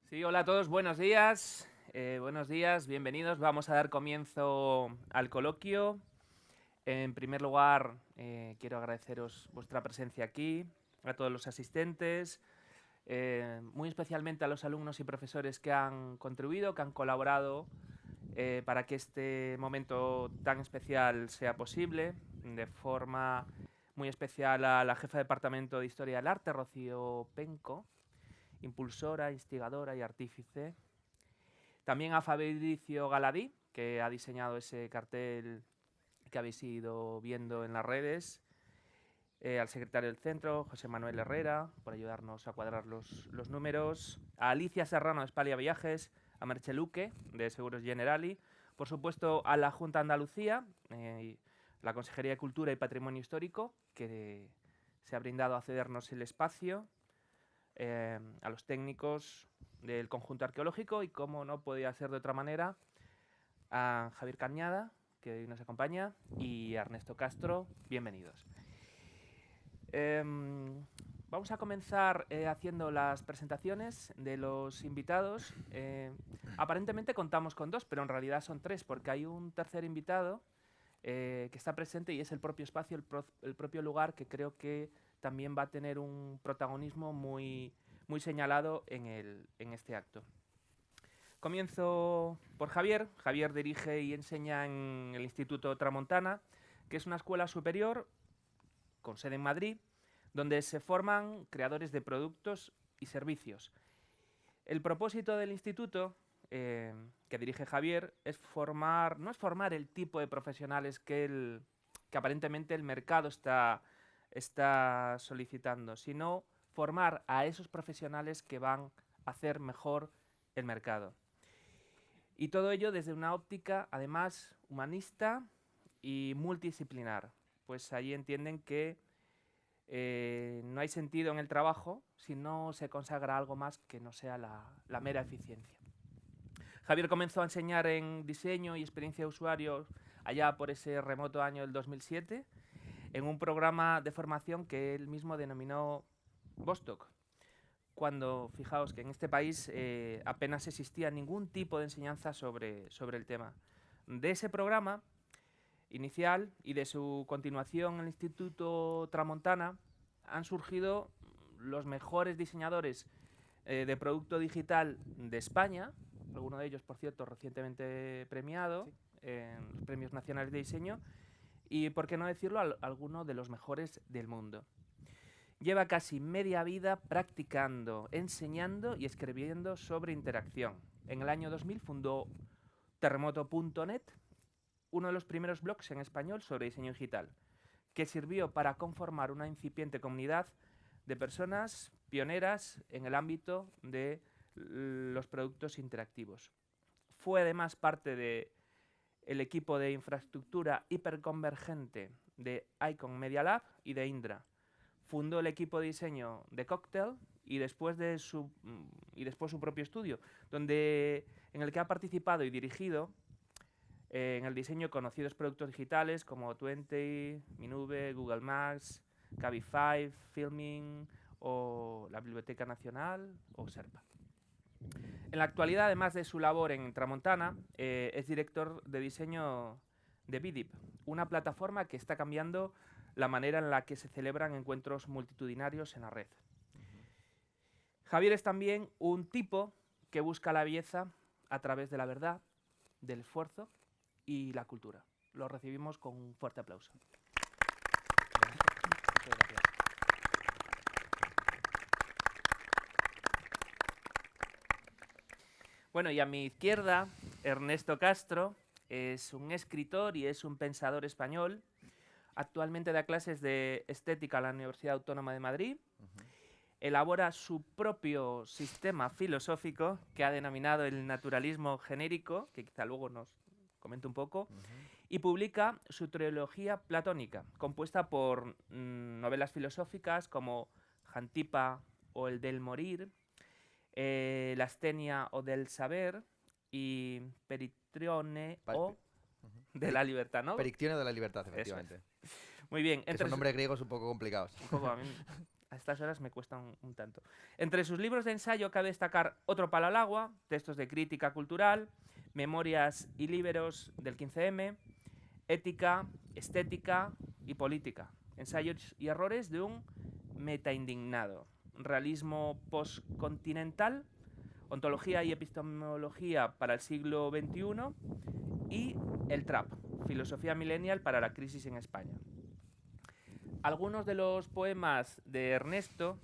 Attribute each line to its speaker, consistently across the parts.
Speaker 1: Sí, hola a todos, buenos días. Buenos días, bienvenidos. Vamos a dar comienzo al coloquio. En primer lugar, quiero agradeceros vuestra presencia aquí, a todos los asistentes, muy especialmente a los alumnos y profesores que han contribuido, que han colaborado para que este momento tan especial sea posible. De forma muy especial a la jefa de Departamento de Historia del Arte, Rocío Penco, impulsora, instigadora y artífice. También a Fabricio Galadí, que ha diseñado ese cartel que habéis ido viendo en las redes. Al secretario del centro, José Manuel Herrera, por ayudarnos a cuadrar los números. A Alicia Serrano de Spalia Viajes. A Merche Luque, de Seguros Generali. Por supuesto, a la Junta de Andalucía, la Consejería de Cultura y Patrimonio Histórico, que se ha brindado a cedernos el espacio. A los técnicos del conjunto arqueológico y, como no podía ser de otra manera, a Javier Cañada, que hoy nos acompaña, y a Ernesto Castro. Bienvenidos. Vamos a comenzar haciendo las presentaciones de los invitados. Aparentemente contamos con dos, pero en realidad son tres, porque hay un tercer invitado que está presente y es el propio espacio, el propio lugar, que creo que también va a tener un protagonismo muy señalado en este acto. Comienzo por Javier. Javier dirige y enseña en el Instituto Tramontana, que es una escuela superior con sede en Madrid, donde se forman creadores de productos y servicios. El propósito del instituto que dirige Javier es no es formar el tipo de profesionales que aparentemente el mercado está solicitando, sino formar a esos profesionales que van a hacer mejor el mercado. Y todo ello desde una óptica, además, humanista y multidisciplinar. Pues allí entienden que no hay sentido en el trabajo si no se consagra algo más que no sea la mera eficiencia. Javier comenzó a enseñar en diseño y experiencia de usuario allá por ese remoto año del 2007 en un programa de formación que él mismo denominó Vostok, cuando, fijaos que en este país apenas existía ningún tipo de enseñanza sobre el tema. De ese programa inicial y de su continuación en el Instituto Tramontana han surgido los mejores diseñadores de producto digital de España, alguno de ellos, por cierto, recientemente premiado en los Premios Nacionales de Diseño, y, por qué no decirlo, alguno de los mejores del mundo. Lleva casi media vida practicando, enseñando y escribiendo sobre interacción. En el año 2000 fundó Terremoto.net, uno de los primeros blogs en español sobre diseño digital, que sirvió para conformar una incipiente comunidad de personas pioneras en el ámbito de los productos interactivos. Fue además parte del equipo de infraestructura hiperconvergente de Icon Media Lab y de Indra. Fundó el equipo de diseño de Cocktail y después su propio estudio, en el que ha participado y dirigido en el diseño de conocidos productos digitales como Twenty, Minube, Google Maps, Cabify, Filming o la Biblioteca Nacional o Serpa. En la actualidad, además de su labor en Tramontana, es director de diseño de Bidip, una plataforma que está cambiando la manera en la que se celebran encuentros multitudinarios en la red. Javier es también un tipo que busca la belleza a través de la verdad, del esfuerzo y la cultura. Lo recibimos con un fuerte aplauso. Muchas gracias. Bueno, y a mi izquierda, Ernesto Castro es un escritor y es un pensador español. Actualmente da clases de estética en la Universidad Autónoma de Madrid. Elabora su propio sistema filosófico que ha denominado el naturalismo genérico, que quizá luego nos comente un poco, y publica su trilogía platónica, compuesta por novelas filosóficas como Jantipa o El del morir, La astenia o del saber y Peritrione o de la libertad, ¿no?
Speaker 2: Perictione de la libertad,
Speaker 1: Eso
Speaker 2: efectivamente.
Speaker 1: es. Muy bien.
Speaker 2: Que son nombres griegos un poco complicados.
Speaker 1: Un poco a mí A estas horas me cuesta un tanto. Entre sus libros de ensayo cabe destacar Otro palo al agua, textos de crítica cultural, Memorias y Líberos del 15M, Ética, Estética y Política, ensayos y errores de un metaindignado, realismo postcontinental, ontología y epistemología para el siglo XXI y el trap, filosofía millennial para la crisis en España. Algunos de los poemas de Ernesto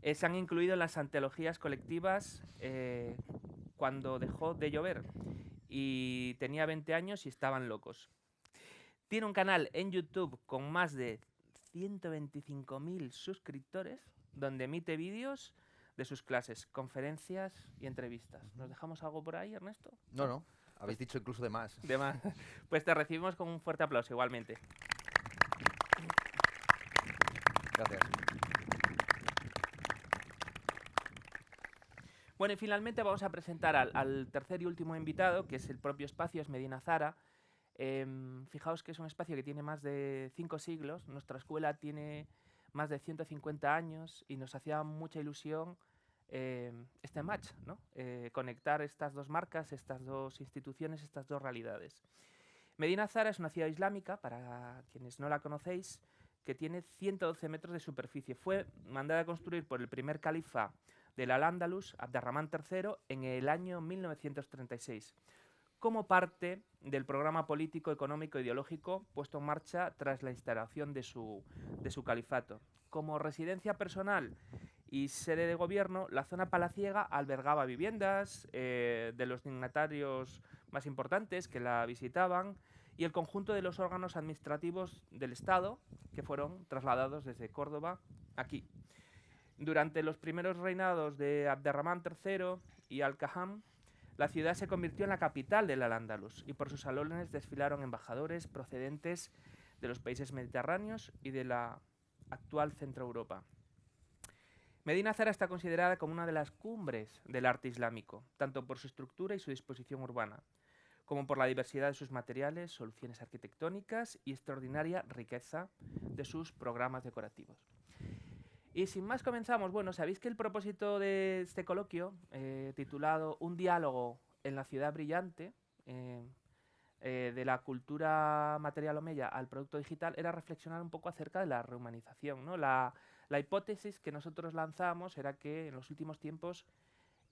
Speaker 1: se han incluido en las antologías colectivas cuando dejó de llover y tenía 20 años y estaban locos. Tiene un canal en YouTube con más de 125.000 suscriptores donde emite vídeos de sus clases, conferencias y entrevistas. ¿Nos dejamos algo por ahí, Ernesto?
Speaker 2: No, no. Habéis dicho incluso de más.
Speaker 1: De más. Pues te recibimos con un fuerte aplauso igualmente.
Speaker 2: Gracias.
Speaker 1: Bueno, y finalmente vamos a presentar al tercer y último invitado, que es el propio espacio, es Medina Zara. Fijaos que es un espacio que tiene más de 5 siglos. Nuestra escuela tiene más de 150 años y nos hacía mucha ilusión este match, ¿no? Conectar estas dos marcas, estas dos instituciones, estas dos realidades. Medina Zara es una ciudad islámica, para quienes no la conocéis, que tiene 112 metros de superficie. Fue mandada a construir por el primer califa del Al-Ándalus, Abderramán III, en el año 1936, como parte del programa político, económico e ideológico puesto en marcha tras la instalación de su califato. Como residencia personal y sede de gobierno, la zona palaciega albergaba viviendas de los dignatarios más importantes que la visitaban y el conjunto de los órganos administrativos del Estado que fueron trasladados desde Córdoba aquí. Durante los primeros reinados de Abderramán III y Al-Kaham, la ciudad se convirtió en la capital del Al-Ándalus y por sus salones desfilaron embajadores procedentes de los países mediterráneos y de la actual Centro Europa. Medina Zara está considerada como una de las cumbres del arte islámico, tanto por su estructura y su disposición urbana, como por la diversidad de sus materiales, soluciones arquitectónicas y extraordinaria riqueza de sus programas decorativos. Y sin más comenzamos. Bueno, sabéis que el propósito de este coloquio, titulado Un diálogo en la ciudad brillante, de la cultura material omeya al producto digital, era reflexionar un poco acerca de la rehumanización, ¿no? La hipótesis que nosotros lanzamos era que en los últimos tiempos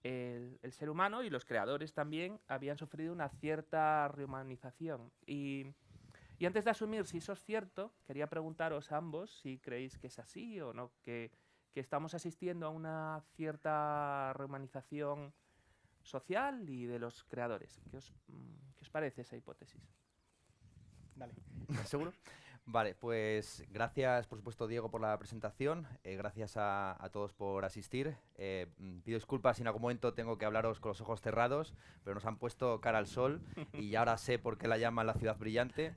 Speaker 1: el ser humano y los creadores también habían sufrido una cierta rehumanización. Y antes de asumir si eso es cierto, quería preguntaros a ambos si creéis que es así o no, que estamos asistiendo a una cierta rehumanización social y de los creadores. ¿Qué os parece esa hipótesis? Dale.
Speaker 2: ¿Seguro? Vale, pues gracias, por supuesto, Diego, por la presentación. Gracias a todos por asistir. Pido disculpas si en algún momento tengo que hablaros con los ojos cerrados, pero nos han puesto cara al sol y ahora sé por qué la llaman la ciudad brillante.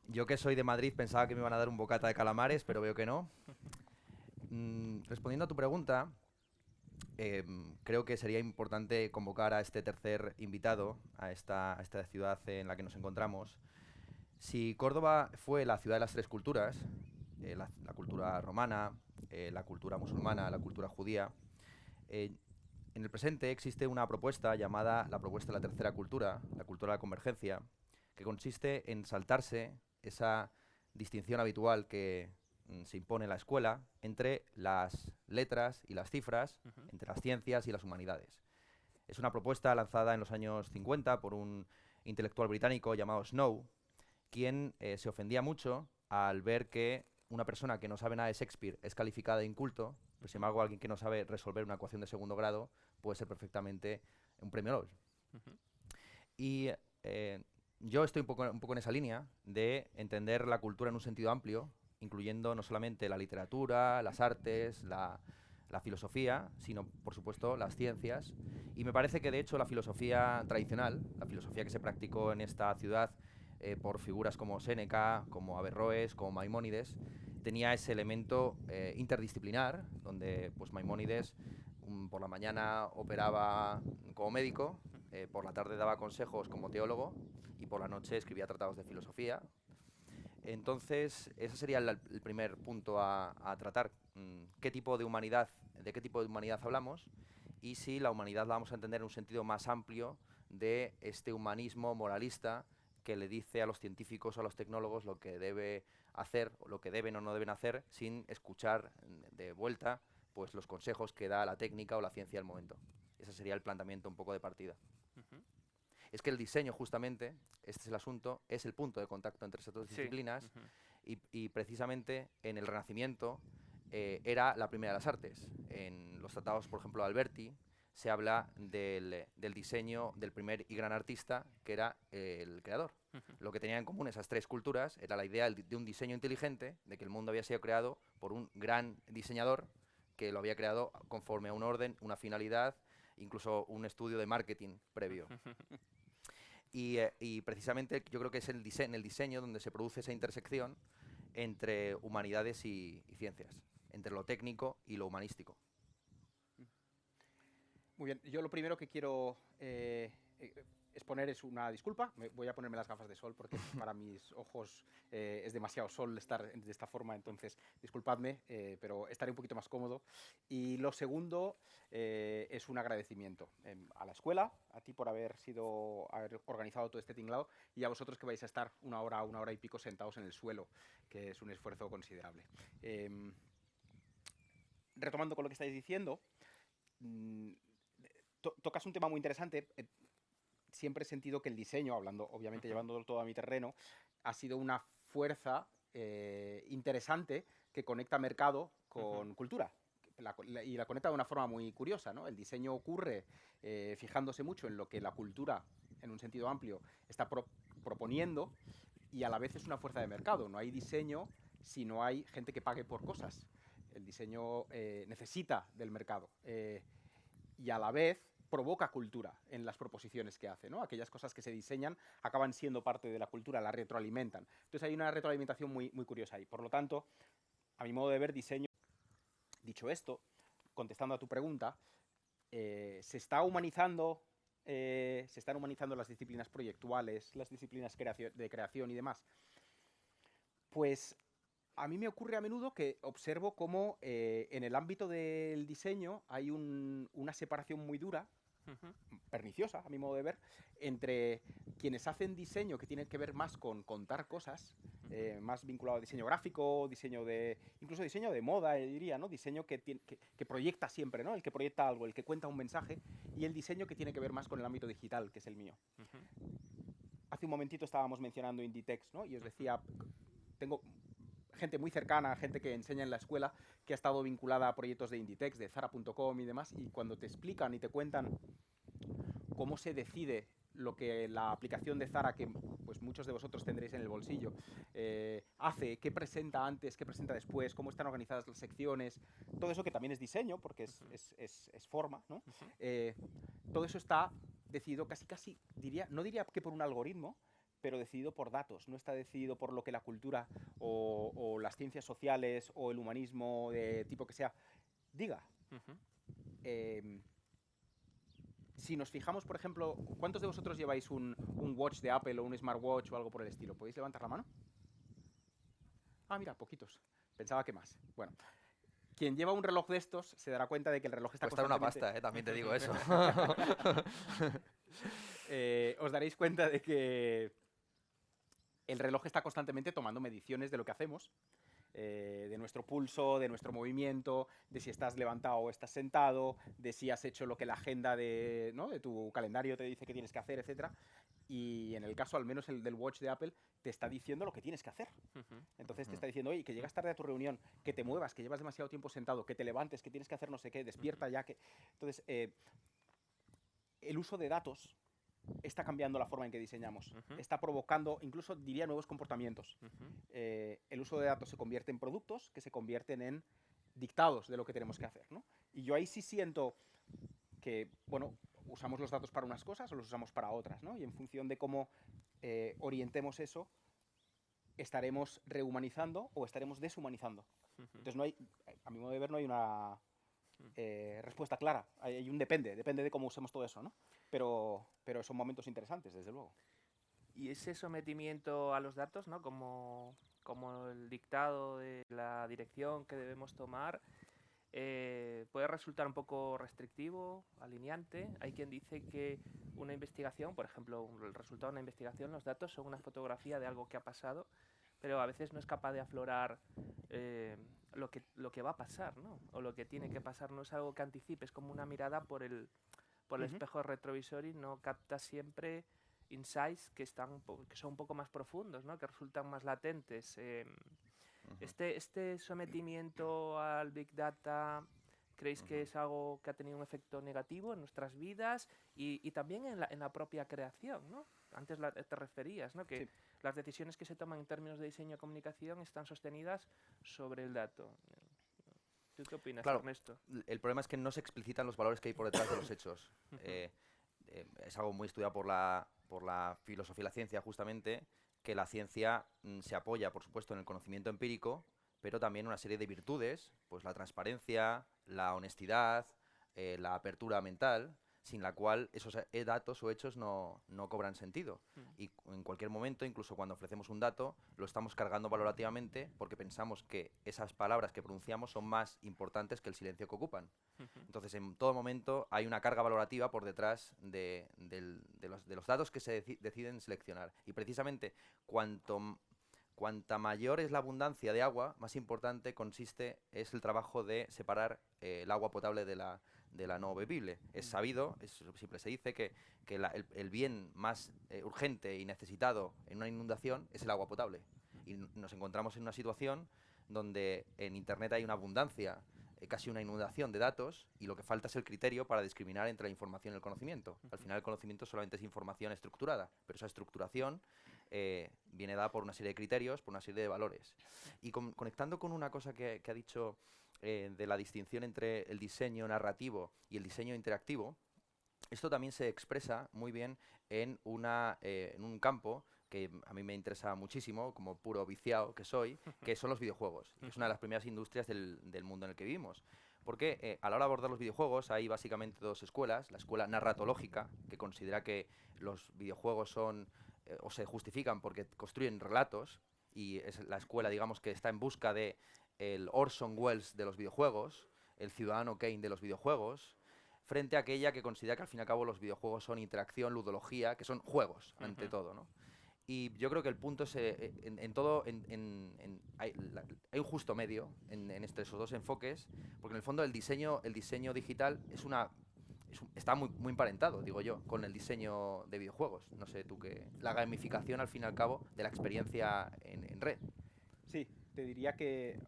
Speaker 2: Yo, que soy de Madrid, pensaba que me iban a dar un bocata de calamares, pero veo que no. Respondiendo a tu pregunta, creo que sería importante convocar a este tercer invitado, a esta ciudad en la que nos encontramos. Si Córdoba fue la ciudad de las tres culturas, la cultura romana, la cultura musulmana, la cultura judía, en el presente existe una propuesta llamada la propuesta de la tercera cultura, la cultura de la convergencia, que consiste en saltarse esa distinción habitual que se impone en la escuela entre las letras y las cifras, entre las ciencias y las humanidades. Es una propuesta lanzada en los años 50 por un intelectual británico llamado Snow, quien se ofendía mucho al ver que una persona que no sabe nada de Shakespeare es calificada de inculto, pero sin embargo alguien que no sabe resolver una ecuación de segundo grado puede ser perfectamente un premio Nobel. Y yo estoy un poco en esa línea de entender la cultura en un sentido amplio, incluyendo no solamente la literatura, las artes, la filosofía, sino, por supuesto, las ciencias. Y me parece que, de hecho, la filosofía tradicional, la filosofía que se practicó en esta ciudad por figuras como Séneca, como Averroes, como Maimónides, tenía ese elemento interdisciplinar, donde pues, Maimónides por la mañana operaba como médico, por la tarde daba consejos como teólogo y por la noche escribía tratados de filosofía. Entonces, ese sería el primer punto a tratar. ¿Qué tipo de humanidad, de qué tipo de humanidad hablamos? Y si la humanidad la vamos a entender en un sentido más amplio de este humanismo moralista que le dice a los científicos o a los tecnólogos lo que debe hacer, o lo que deben o no deben hacer, sin escuchar de vuelta pues los consejos que da la técnica o la ciencia al momento. Ese sería el planteamiento un poco de partida. Es que el diseño, justamente, este es el asunto, es el punto de contacto entre esas dos disciplinas, y precisamente en el Renacimiento era la primera de las artes. En los tratados, por ejemplo, de Alberti, se habla del diseño del primer y gran artista, que era el creador. Lo que tenían en común esas tres culturas era la idea de un diseño inteligente, de que el mundo había sido creado por un gran diseñador, que lo había creado conforme a un orden, una finalidad, incluso un estudio de marketing previo. Y precisamente yo creo que es en el diseño donde se produce esa intersección entre humanidades y ciencias, entre lo técnico y lo humanístico.
Speaker 3: Muy bien, yo lo primero que quiero exponer es una disculpa. Voy a ponerme las gafas de sol porque para mis ojos es demasiado sol estar de esta forma, entonces disculpadme, pero estaré un poquito más cómodo. Y lo segundo es un agradecimiento a la escuela, a ti por haber organizado todo este tinglado, y a vosotros que vais a estar una hora y pico sentados en el suelo, que es un esfuerzo considerable. Retomando con lo que estáis diciendo, tocas un tema muy interesante. Siempre he sentido que el diseño, hablando, obviamente llevándolo todo a mi terreno, ha sido una fuerza interesante que conecta mercado con cultura. Y la conecta de una forma muy curiosa, ¿no? El diseño ocurre fijándose mucho en lo que la cultura, en un sentido amplio, está proponiendo, y a la vez es una fuerza de mercado. No hay diseño si no hay gente que pague por cosas. El diseño necesita del mercado. Y a la vez provoca cultura en las proposiciones que hace, ¿no? Aquellas cosas que se diseñan acaban siendo parte de la cultura, la retroalimentan. Entonces hay una retroalimentación muy, muy curiosa ahí. Por lo tanto, a mi modo de ver, diseño... Dicho esto, contestando a tu pregunta, se están humanizando las disciplinas proyectuales, las disciplinas de creación y demás. Pues a mí me ocurre a menudo que observo cómo en el ámbito del diseño hay una separación muy dura, perniciosa, a mi modo de ver, entre quienes hacen diseño que tienen que ver más con contar cosas, más vinculado a diseño gráfico, incluso diseño de moda, diría, ¿no? Diseño que proyecta siempre, ¿no? El que proyecta algo, el que cuenta un mensaje, y el diseño que tiene que ver más con el ámbito digital, que es el mío. Hace un momentito estábamos mencionando Inditex, ¿no? Y os decía, tengo gente muy cercana, gente que enseña en la escuela, que ha estado vinculada a proyectos de Inditex, de Zara.com y demás, y cuando te explican y te cuentan cómo se decide lo que la aplicación de Zara, que pues muchos de vosotros tendréis en el bolsillo, hace, qué presenta antes, qué presenta después, cómo están organizadas las secciones, todo eso que también es diseño, porque es forma, ¿no? Todo eso está decidido casi, no diría que por un algoritmo, pero decidido por datos, no está decidido por lo que la cultura o las ciencias sociales o el humanismo de tipo que sea diga. Si nos fijamos, por ejemplo, ¿cuántos de vosotros lleváis un watch de Apple o un smartwatch o algo por el estilo? ¿Podéis levantar la mano? Ah, mira, poquitos. Pensaba que más. Bueno, quien lleva un reloj de estos se dará cuenta de que el reloj está
Speaker 2: Cuesta una
Speaker 3: constantemente...
Speaker 2: pasta, también te digo eso.
Speaker 3: Os daréis cuenta de que el reloj está constantemente tomando mediciones de lo que hacemos, de nuestro pulso, de nuestro movimiento, de si estás levantado o estás sentado, de si has hecho lo que la agenda de tu calendario te dice que tienes que hacer, etc. Y en el caso, al menos el del watch de Apple, te está diciendo lo que tienes que hacer. Entonces te está diciendo, oye, que llegas tarde a tu reunión, que te muevas, que llevas demasiado tiempo sentado, que te levantes, que tienes que hacer no sé qué, despierta ya que... Entonces, el uso de datos está cambiando la forma en que diseñamos. Está provocando, incluso diría, nuevos comportamientos. El uso de datos se convierte en productos que se convierten en dictados de lo que tenemos que hacer, ¿no? Y yo ahí sí siento que, bueno, usamos los datos para unas cosas o los usamos para otras, ¿no? Y en función de cómo orientemos eso, estaremos rehumanizando o estaremos deshumanizando. Entonces no hay, a mi modo de ver, no hay una respuesta clara. Hay un depende de cómo usemos todo eso, ¿no? Pero son momentos interesantes, desde luego.
Speaker 1: Y ese sometimiento a los datos, ¿no? Como como el dictado de la dirección que debemos tomar, puede resultar un poco restrictivo, alineante. Hay quien dice que una investigación, por ejemplo, el resultado de una investigación, los datos son una fotografía de algo que ha pasado, pero a veces no es capaz de aflorar lo que va a pasar, ¿no? O lo que tiene que pasar, no es algo que anticipe, es como una mirada por el espejo retrovisor y no capta siempre insights que son un poco más profundos, ¿no? Que resultan más latentes. Este sometimiento al Big Data, ¿creéis que es algo que ha tenido un efecto negativo en nuestras vidas y también en la propia creación, ¿no? Antes te referías, ¿no? Que
Speaker 3: Sí.
Speaker 1: las decisiones que se toman en términos de diseño y comunicación están sostenidas sobre el dato. ¿Tú qué opinas,
Speaker 2: Claro,
Speaker 1: Ernesto?
Speaker 2: el problema es que no se explicitan los valores que hay por detrás de los hechos. Es algo muy estudiado por la filosofía y la ciencia, justamente, que la ciencia se apoya, por supuesto, en el conocimiento empírico, pero también una serie de virtudes, pues la transparencia, la honestidad, la apertura mental, sin la cual esos datos o hechos no cobran sentido. Y en cualquier momento, incluso cuando ofrecemos un dato, lo estamos cargando valorativamente porque pensamos que esas palabras que pronunciamos son más importantes que el silencio que ocupan. Entonces, en todo momento hay una carga valorativa por detrás de los datos que se deciden seleccionar. Y precisamente, cuanta mayor es la abundancia de agua, más importante es el trabajo de separar el agua potable de la no bebible. Es sabido, siempre se dice que el bien más urgente y necesitado en una inundación es el agua potable. Y nos encontramos en una situación donde en Internet hay una abundancia, casi una inundación de datos, y lo que falta es el criterio para discriminar entre la información y el conocimiento. Al final el conocimiento solamente es información estructurada, pero esa estructuración viene dada por una serie de criterios, por una serie de valores. Y conectando con una cosa que ha dicho de la distinción entre el diseño narrativo y el diseño interactivo, esto también se expresa muy bien en un campo que a mí me interesa muchísimo, como puro viciado que soy, que son los videojuegos. Es una de las primeras industrias del mundo en el que vivimos. Porque a la hora de abordar los videojuegos hay básicamente dos escuelas. La escuela narratológica, que considera que los videojuegos son o se justifican porque construyen relatos, y es la escuela, digamos, que está en busca de el Orson Welles de los videojuegos, el Ciudadano Kane de los videojuegos, frente a aquella que considera que al fin y al cabo los videojuegos son interacción, ludología, que son juegos, ante todo, ¿no? Y yo creo que el punto es, en todo, hay un justo medio en esos dos enfoques, porque en el fondo el diseño digital está muy emparentado, digo yo, con el diseño de videojuegos. No sé tú qué. La gamificación, al fin y al cabo, de la experiencia en red.
Speaker 3: Sí, te diría que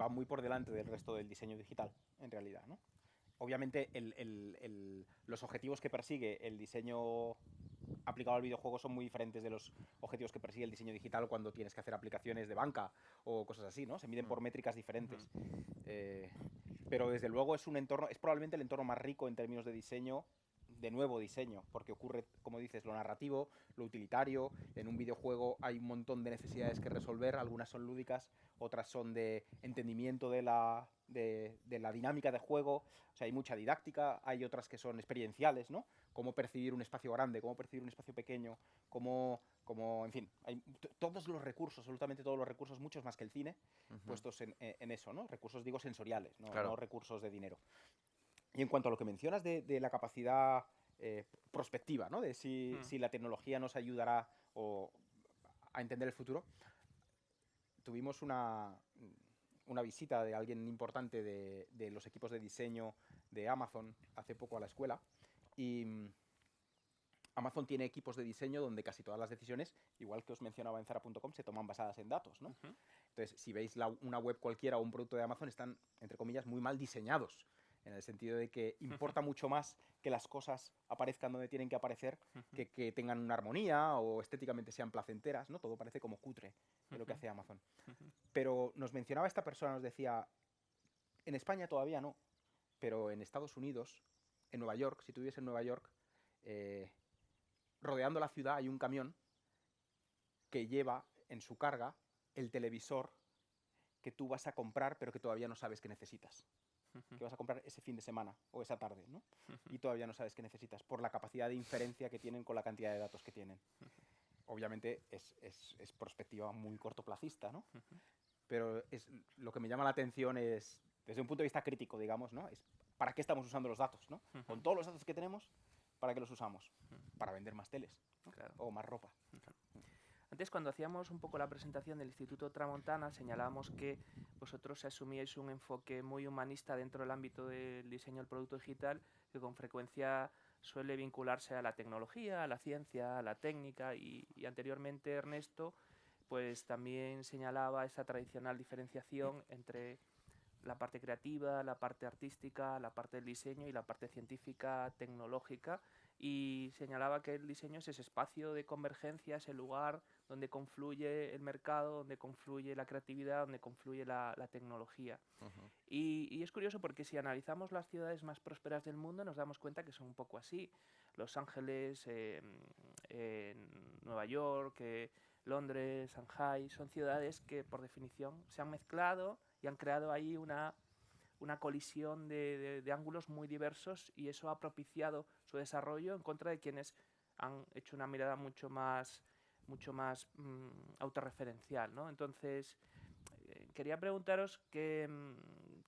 Speaker 3: va muy por delante del resto del diseño digital, en realidad, ¿no? Obviamente, los objetivos que persigue el diseño aplicado al videojuego son muy diferentes de los objetivos que persigue el diseño digital cuando tienes que hacer aplicaciones de banca o cosas así, ¿no? Se miden por métricas diferentes. Pero desde luego es probablemente el entorno más rico en términos de diseño, de nuevo diseño, porque ocurre, como dices, lo narrativo, lo utilitario. En un videojuego hay un montón de necesidades que resolver, algunas son lúdicas, otras son de entendimiento de la dinámica de juego. O sea, hay mucha didáctica, hay otras que son experienciales, ¿no? Cómo percibir un espacio grande, cómo percibir un espacio pequeño, en fin, hay todos los recursos, absolutamente todos los recursos, muchos más que el cine, puestos en eso, ¿no? Recursos, digo, sensoriales,
Speaker 2: Claro.
Speaker 3: no recursos de dinero. Y en cuanto a lo que mencionas de la capacidad prospectiva, ¿no? De si la tecnología nos ayudará a entender el futuro, tuvimos una visita de alguien importante de los equipos de diseño de Amazon hace poco a la escuela, y Amazon tiene equipos de diseño donde casi todas las decisiones, igual que os mencionaba en Zara.com, se toman basadas en datos, ¿no? Entonces, si veis una web cualquiera o un producto de Amazon, están, entre comillas, muy mal diseñados, en el sentido de que importa mucho más que las cosas aparezcan donde tienen que aparecer, que tengan una armonía o estéticamente sean placenteras, ¿no? Todo parece como cutre de lo que hace Amazon. Pero nos mencionaba esta persona, nos decía, en España todavía no, pero en Estados Unidos, en Nueva York, si tú vives en Nueva York, rodeando la ciudad hay un camión que lleva en su carga el televisor que tú vas a comprar pero que todavía no sabes que necesitas. Que vas a comprar ese fin de semana o esa tarde, ¿no? Y todavía no sabes qué necesitas por la capacidad de inferencia que tienen con la cantidad de datos que tienen. obviamente es perspectiva muy cortoplacista, ¿no? Pero lo que me llama la atención es, desde un punto de vista crítico, digamos, ¿no? Es ¿para qué estamos usando los datos, ¿no? Con todos los datos que tenemos, ¿para qué los usamos? Para vender más teles, ¿no?
Speaker 1: Claro.
Speaker 3: O más ropa.
Speaker 1: Antes, cuando hacíamos un poco la presentación del Instituto Tramontana, señalábamos que vosotros asumíais un enfoque muy humanista dentro del ámbito del diseño del producto digital, que con frecuencia suele vincularse a la tecnología, a la ciencia, a la técnica, y anteriormente Ernesto pues también señalaba esa tradicional diferenciación entre la parte creativa, la parte artística, la parte del diseño y la parte científica, tecnológica, y señalaba que el diseño es ese espacio de convergencia, ese lugar donde confluye el mercado, donde confluye la creatividad, donde confluye la tecnología. Y es curioso porque si analizamos las ciudades más prósperas del mundo nos damos cuenta que son un poco así. Los Ángeles, Nueva York, Londres, Shanghai, son ciudades que por definición se han mezclado y han creado ahí una colisión de ángulos muy diversos, y eso ha propiciado su desarrollo en contra de quienes han hecho una mirada mucho más autorreferencial, ¿no? Entonces, quería preguntaros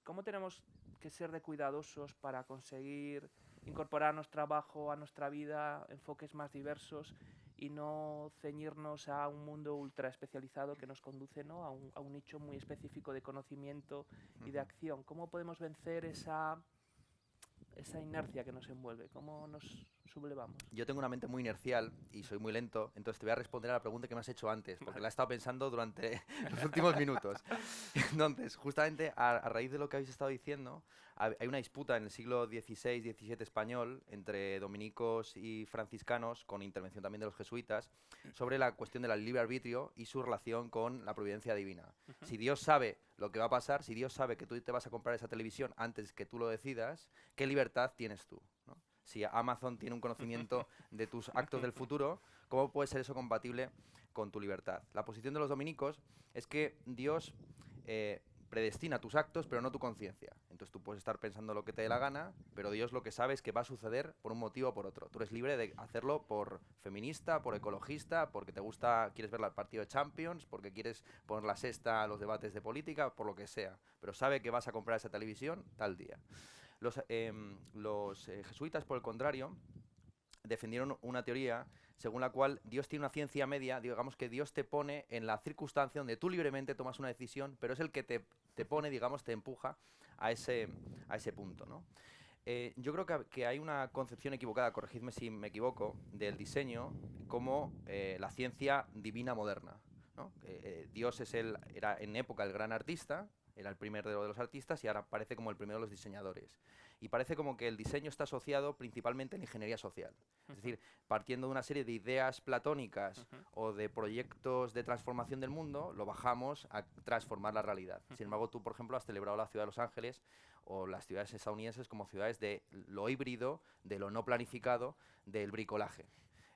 Speaker 1: cómo tenemos que ser de cuidadosos para conseguir incorporar a nuestro trabajo, a nuestra vida, enfoques más diversos y no ceñirnos a un mundo ultra especializado que nos conduce, ¿no?, a un nicho muy específico de conocimiento y de acción. ¿Cómo podemos vencer esa inercia que nos envuelve? ¿Cómo nos sublevamos?
Speaker 2: Yo tengo una mente muy inercial y soy muy lento, entonces te voy a responder a la pregunta que me has hecho antes, porque la he estado pensando durante los últimos minutos. Entonces, justamente a raíz de lo que habéis estado diciendo, hay una disputa en el siglo XVI-XVII español entre dominicos y franciscanos, con intervención también de los jesuitas, sobre la cuestión del libre arbitrio y su relación con la providencia divina. Si Dios sabe lo que va a pasar, si Dios sabe que tú te vas a comprar esa televisión antes que tú lo decidas, ¿qué libertad tienes tú, ¿no? Si Amazon tiene un conocimiento de tus actos del futuro, ¿cómo puede ser eso compatible con tu libertad? La posición de los dominicos es que Dios predestina tus actos, pero no tu conciencia. Entonces tú puedes estar pensando lo que te dé la gana, pero Dios lo que sabe es que va a suceder por un motivo o por otro. Tú eres libre de hacerlo por feminista, por ecologista, porque quieres ver el partido de Champions, porque quieres poner la sexta a los debates de política, por lo que sea. Pero sabe que vas a comprar esa televisión tal día. Los jesuitas, por el contrario, defendieron una teoría según la cual Dios tiene una ciencia media, digamos que Dios te pone en la circunstancia donde tú libremente tomas una decisión, pero es el que te pone, digamos, te empuja a ese punto, ¿no? Yo creo que hay una concepción equivocada, corregidme si me equivoco, del diseño como la ciencia divina moderna, ¿no? Dios era en época el gran artista, era el primero de los artistas y ahora parece como el primero de los diseñadores. Y parece como que el diseño está asociado principalmente en ingeniería social. Es decir, partiendo de una serie de ideas platónicas o de proyectos de transformación del mundo, lo bajamos a transformar la realidad. Sin embargo, tú, por ejemplo, has celebrado la ciudad de Los Ángeles o las ciudades estadounidenses como ciudades de lo híbrido, de lo no planificado, del bricolaje.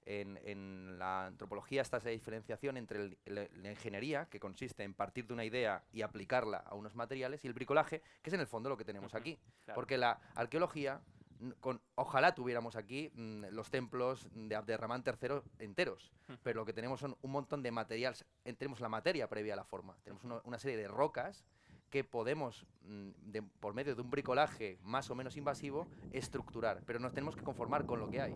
Speaker 2: En la antropología está esa diferenciación entre la ingeniería, que consiste en partir de una idea y aplicarla a unos materiales, y el bricolaje, que es en el fondo lo que tenemos aquí.
Speaker 1: Claro.
Speaker 2: Porque la arqueología, ojalá tuviéramos aquí los templos de Abderramán III enteros, pero lo que tenemos son un montón de materiales. Tenemos la materia previa a la forma, tenemos una serie de rocas que podemos, por medio de un bricolaje más o menos invasivo, estructurar, pero nos tenemos que conformar con lo que hay.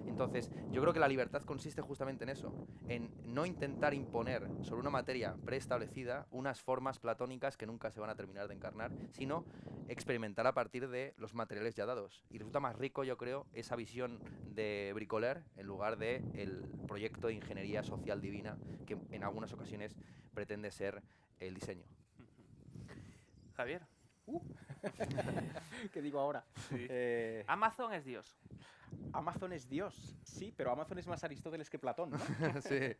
Speaker 2: Entonces, yo creo que la libertad consiste justamente en eso, en no intentar imponer sobre una materia preestablecida unas formas platónicas que nunca se van a terminar de encarnar, sino experimentar a partir de los materiales ya dados. Y resulta más rico, yo creo, esa visión de bricoler en lugar de el proyecto de ingeniería social divina que en algunas ocasiones pretende ser el diseño.
Speaker 1: Javier.
Speaker 3: ¿Qué digo ahora?
Speaker 1: Sí. Amazon es Dios.
Speaker 3: Amazon es Dios, sí, pero Amazon es más Aristóteles que Platón, ¿no?
Speaker 2: Sí.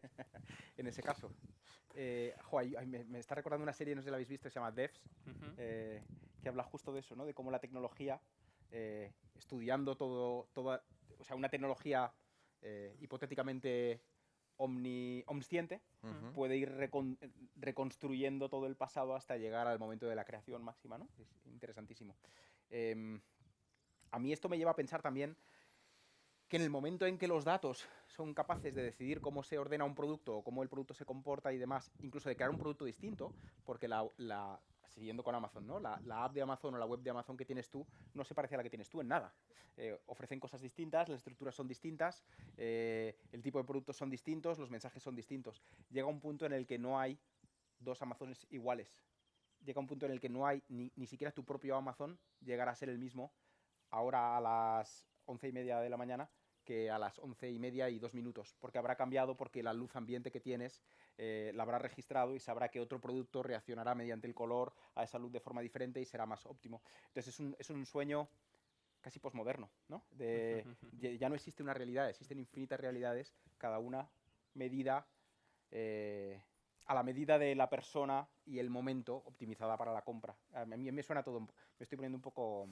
Speaker 3: En ese caso. Me está recordando una serie, no sé si la habéis visto, se llama Devs, que habla justo de eso, ¿no? De cómo la tecnología, estudiando toda, o sea, una tecnología hipotéticamente omnisciente, puede ir reconstruyendo todo el pasado hasta llegar al momento de la creación máxima, ¿no? Es interesantísimo. A mí esto me lleva a pensar también que en el momento en que los datos son capaces de decidir cómo se ordena un producto o cómo el producto se comporta y demás, incluso de crear un producto distinto, porque siguiendo con Amazon, ¿no? La app de Amazon o la web de Amazon que tienes tú no se parece a la que tienes tú en nada. Ofrecen cosas distintas, las estructuras son distintas, el tipo de productos son distintos, los mensajes son distintos. Llega un punto en el que no hay dos Amazones iguales. Llega un punto en el que no hay ni siquiera tu propio Amazon llegará a ser el mismo ahora a las 11:30 de la mañana que a las 11:30 y 2 minutos, porque habrá cambiado, porque la luz ambiente que tienes la habrá registrado y sabrá que otro producto reaccionará mediante el color a esa luz de forma diferente y será más óptimo. Entonces es un sueño casi posmoderno, ¿no? Ya no existe una realidad, existen infinitas realidades, cada una medida a la medida de la persona y el momento optimizada para la compra. A mí me suena todo, me estoy poniendo un poco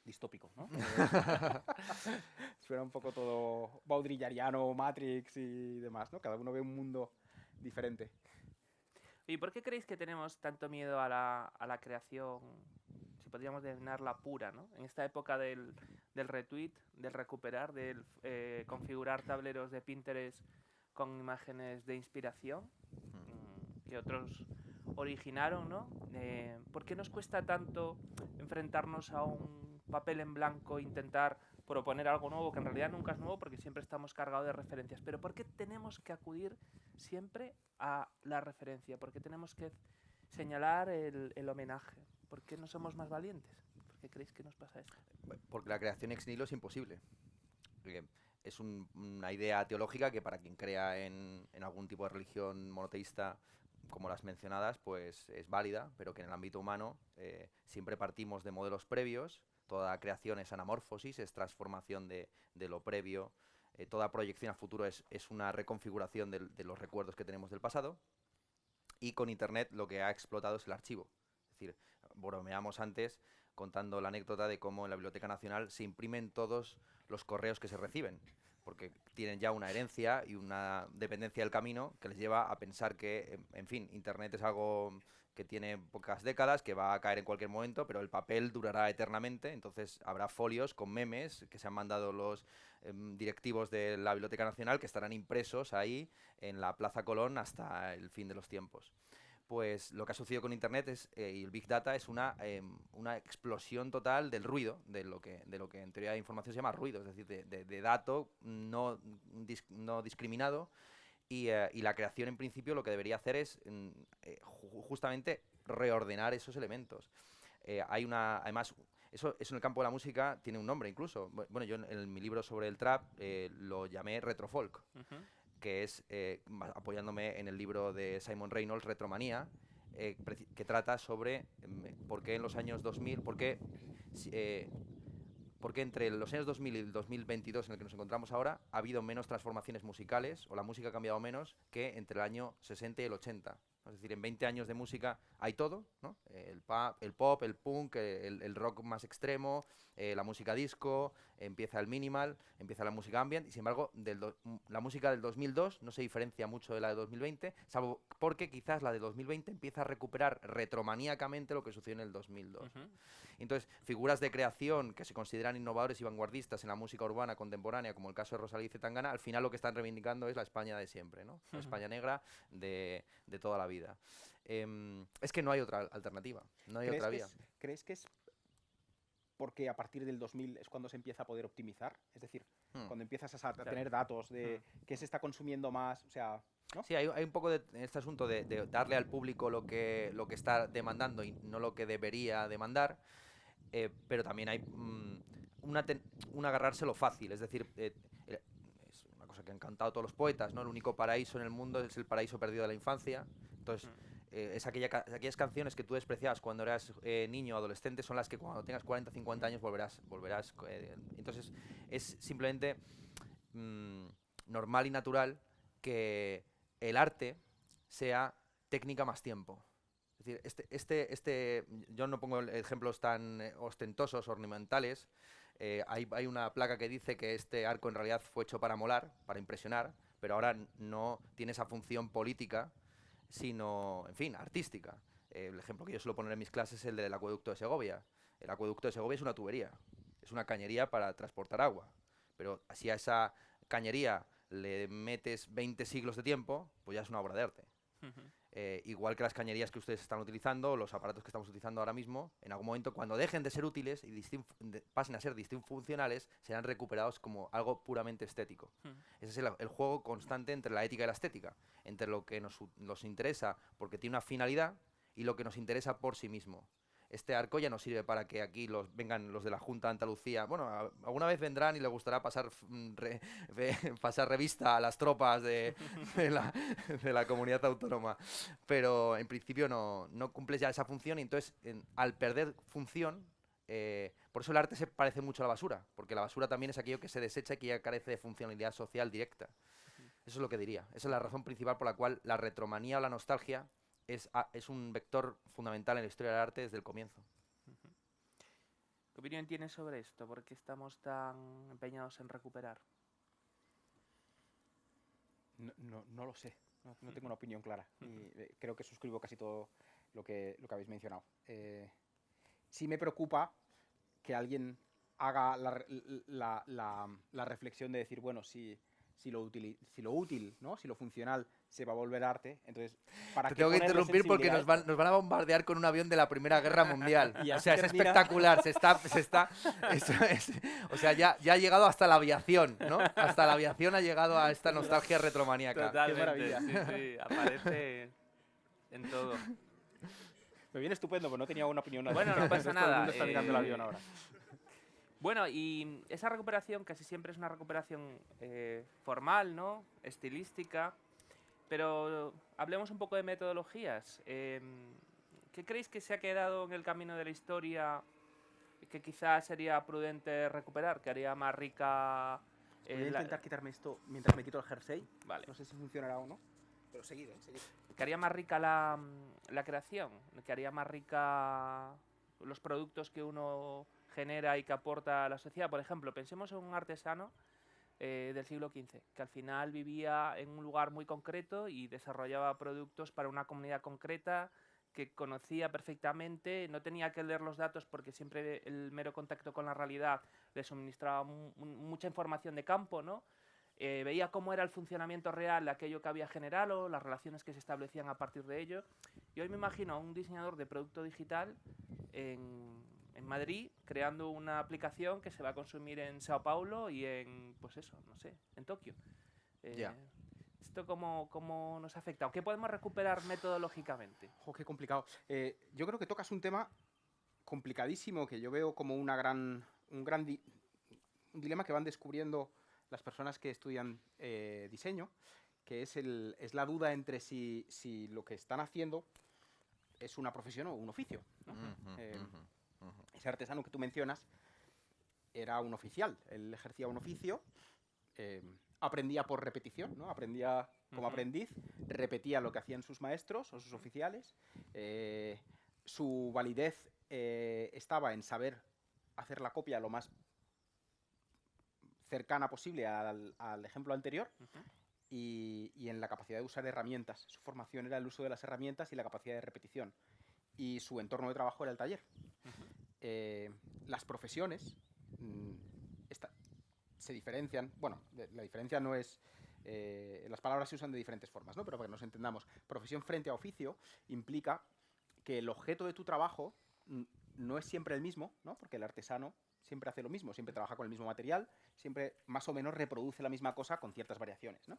Speaker 3: distópico, ¿no? Suena un poco todo baudrillariano, Matrix y demás, ¿no? Cada uno ve un mundo diferente.
Speaker 1: ¿Y por qué creéis que tenemos tanto miedo a la creación, si podríamos denominarla pura, ¿no? En esta época del retweet, del recuperar, del configurar tableros de Pinterest con imágenes de inspiración que otros originaron, ¿no? ¿Por qué nos cuesta tanto enfrentarnos a un papel en blanco e intentar proponer algo nuevo, que en realidad nunca es nuevo porque siempre estamos cargados de referencias? Pero ¿por qué tenemos que acudir siempre a la referencia? ¿Por qué tenemos que señalar el homenaje? ¿Por qué no somos más valientes? ¿Por qué creéis que nos pasa esto?
Speaker 2: Porque la creación ex nihilo es imposible. Es una idea teológica que para quien crea en algún tipo de religión monoteísta como las mencionadas, pues es válida, pero que en el ámbito humano siempre partimos de modelos previos. Toda creación es anamorfosis, es transformación de lo previo. Toda proyección a futuro es una reconfiguración de los recuerdos que tenemos del pasado. Y con Internet lo que ha explotado es el archivo. Es decir, bromeamos antes contando la anécdota de cómo en la Biblioteca Nacional se imprimen todos los correos que se reciben, porque tienen ya una herencia y una dependencia del camino que les lleva a pensar que, en fin, Internet es algo que tiene pocas décadas, que va a caer en cualquier momento, pero el papel durará eternamente. Entonces habrá folios con memes que se han mandado los directivos de la Biblioteca Nacional, que estarán impresos ahí en la Plaza Colón hasta el fin de los tiempos. Pues lo que ha sucedido con Internet y el Big Data es una explosión total del ruido, de lo que en teoría de información se llama ruido, es decir, de dato no discriminado. Y la creación, en principio, lo que debería hacer es justamente reordenar esos elementos. Además, eso en el campo de la música tiene un nombre incluso. Bueno, yo en mi libro sobre el trap lo llamé retrofolk. Que es, apoyándome en el libro de Simon Reynolds, Retromanía, que trata sobre por qué en los años 2000, por qué entre los años 2000 y el 2022 en el que nos encontramos ahora ha habido menos transformaciones musicales, o la música ha cambiado menos, que entre el año 60 y el 80. Es decir, en 20 años de música hay todo, ¿no? El pop, el punk, el rock más extremo, la música disco, empieza el minimal, empieza la música ambient, y sin embargo la música del 2002 no se diferencia mucho de la de 2020, salvo porque quizás la de 2020 empieza a recuperar retromaníacamente lo que sucedió en el 2002. Entonces, figuras de creación que se consideran innovadores y vanguardistas en la música urbana contemporánea, como el caso de Rosalía y Zetangana, al final lo que están reivindicando es la España de siempre, ¿no? La España negra de toda la vida. Es que no hay otra alternativa, no hay otra vía.
Speaker 3: ¿Crees que es porque a partir del 2000 es cuando se empieza a poder optimizar? Es decir, cuando empiezas a tener datos de qué se está consumiendo más, o sea, ¿no?
Speaker 2: Sí, hay un poco en este asunto de darle al público lo que está demandando y no lo que debería demandar, pero también hay un agarrárselo fácil, es decir, es una cosa que han cantado todos los poetas, ¿no? El único paraíso en el mundo es el paraíso perdido de la infancia. Entonces, es aquellas canciones que tú despreciabas cuando eras niño o adolescente son las que cuando tengas 40, 50 años volverás. Entonces, es simplemente normal y natural que el arte sea técnica más tiempo. Es decir, yo no pongo ejemplos tan ostentosos, ornamentales. Hay una placa que dice que este arco en realidad fue hecho para molar, para impresionar, pero ahora no tiene esa función política, sino, en fin, artística. El ejemplo que yo suelo poner en mis clases es el del acueducto de Segovia. El acueducto de Segovia es una tubería, es una cañería para transportar agua, Pero si a esa cañería le metes 20 siglos de tiempo, pues ya es una obra de arte. Igual que las cañerías que ustedes están utilizando, los aparatos que estamos utilizando ahora mismo, en algún momento, cuando dejen de ser útiles y pasen a ser disfuncionales, serán recuperados como algo puramente estético. Ese es el juego constante entre la ética y la estética, entre lo que nos interesa porque tiene una finalidad y lo que nos interesa por sí mismo. Este arco ya no sirve para que aquí vengan los de la Junta de Andalucía. Bueno, alguna vez vendrán y les gustará pasar revista a las tropas de la comunidad autónoma. Pero en principio no cumples ya esa función y entonces al perder función, por eso el arte se parece mucho a la basura, porque la basura también es aquello que se desecha y que ya carece de funcionalidad social directa. Eso es lo que diría. Esa es la razón principal por la cual la retromanía o la nostalgia es un vector fundamental en la historia del arte desde el comienzo.
Speaker 1: ¿Qué opinión tienes sobre esto? ¿Por qué estamos tan empeñados en recuperar?
Speaker 3: No lo sé, no tengo una opinión clara. Y creo que suscribo casi todo lo que habéis mencionado. Sí me preocupa que alguien haga la reflexión de decir, bueno, si lo útil, ¿no? Si lo funcional se va a volver arte, entonces
Speaker 2: Te tengo que interrumpir porque nos van a bombardear con un avión de la Primera Guerra Mundial. O sea, es espectacular, o sea, ya ha llegado hasta la aviación, ¿no? Hasta la aviación ha llegado a esta nostalgia retromaníaca.
Speaker 1: Totalmente, sí, aparece en todo.
Speaker 3: Me viene estupendo, pero no tenía una opinión.
Speaker 1: Bueno, no pasa nada.
Speaker 3: Todo el mundo está mirando el avión ahora.
Speaker 1: Bueno, y esa recuperación casi siempre es una recuperación formal, ¿no? Estilística. Pero hablemos un poco de metodologías. ¿Qué creéis que se ha quedado en el camino de la historia que quizás sería prudente recuperar? Que haría más rica...
Speaker 3: Voy a intentar quitarme esto mientras me quito el jersey.
Speaker 1: Vale.
Speaker 3: No sé si funcionará o no. Pero seguid.
Speaker 1: Que haría más rica la creación. Que haría más rica los productos que uno genera y que aporta a la sociedad. Por ejemplo, pensemos en un artesano del siglo XV, que al final vivía en un lugar muy concreto y desarrollaba productos para una comunidad concreta que conocía perfectamente, no tenía que leer los datos porque siempre el mero contacto con la realidad le suministraba mucha información de campo, ¿no? Veía cómo era el funcionamiento real de aquello que había generado, las relaciones que se establecían a partir de ello. Y hoy me imagino a un diseñador de producto digital en Madrid creando una aplicación que se va a consumir en Sao Paulo y en, pues eso, no sé, en Tokio. ¿Esto cómo nos afecta? ¿O qué podemos recuperar metodológicamente?
Speaker 3: Ojo, qué complicado. Yo creo que tocas un tema complicadísimo que yo veo como un dilema que van descubriendo las personas que estudian diseño, que es la duda entre si lo que están haciendo es una profesión o un oficio, ¿no? Ese artesano que tú mencionas era un oficial, él ejercía un oficio, aprendía por repetición, ¿no? Aprendía como aprendiz, repetía lo que hacían sus maestros o sus oficiales, su validez estaba en saber hacer la copia lo más cercana posible al ejemplo anterior y en la capacidad de usar herramientas. Su formación era el uso de las herramientas y la capacidad de repetición. Y su entorno de trabajo era el taller. Las profesiones se diferencian. Bueno, la diferencia no es... las palabras se usan de diferentes formas, ¿no? Pero para que nos entendamos, profesión frente a oficio implica que el objeto de tu trabajo no es siempre el mismo, ¿no? Porque el artesano siempre hace lo mismo, siempre trabaja con el mismo material, siempre más o menos reproduce la misma cosa con ciertas variaciones, ¿no?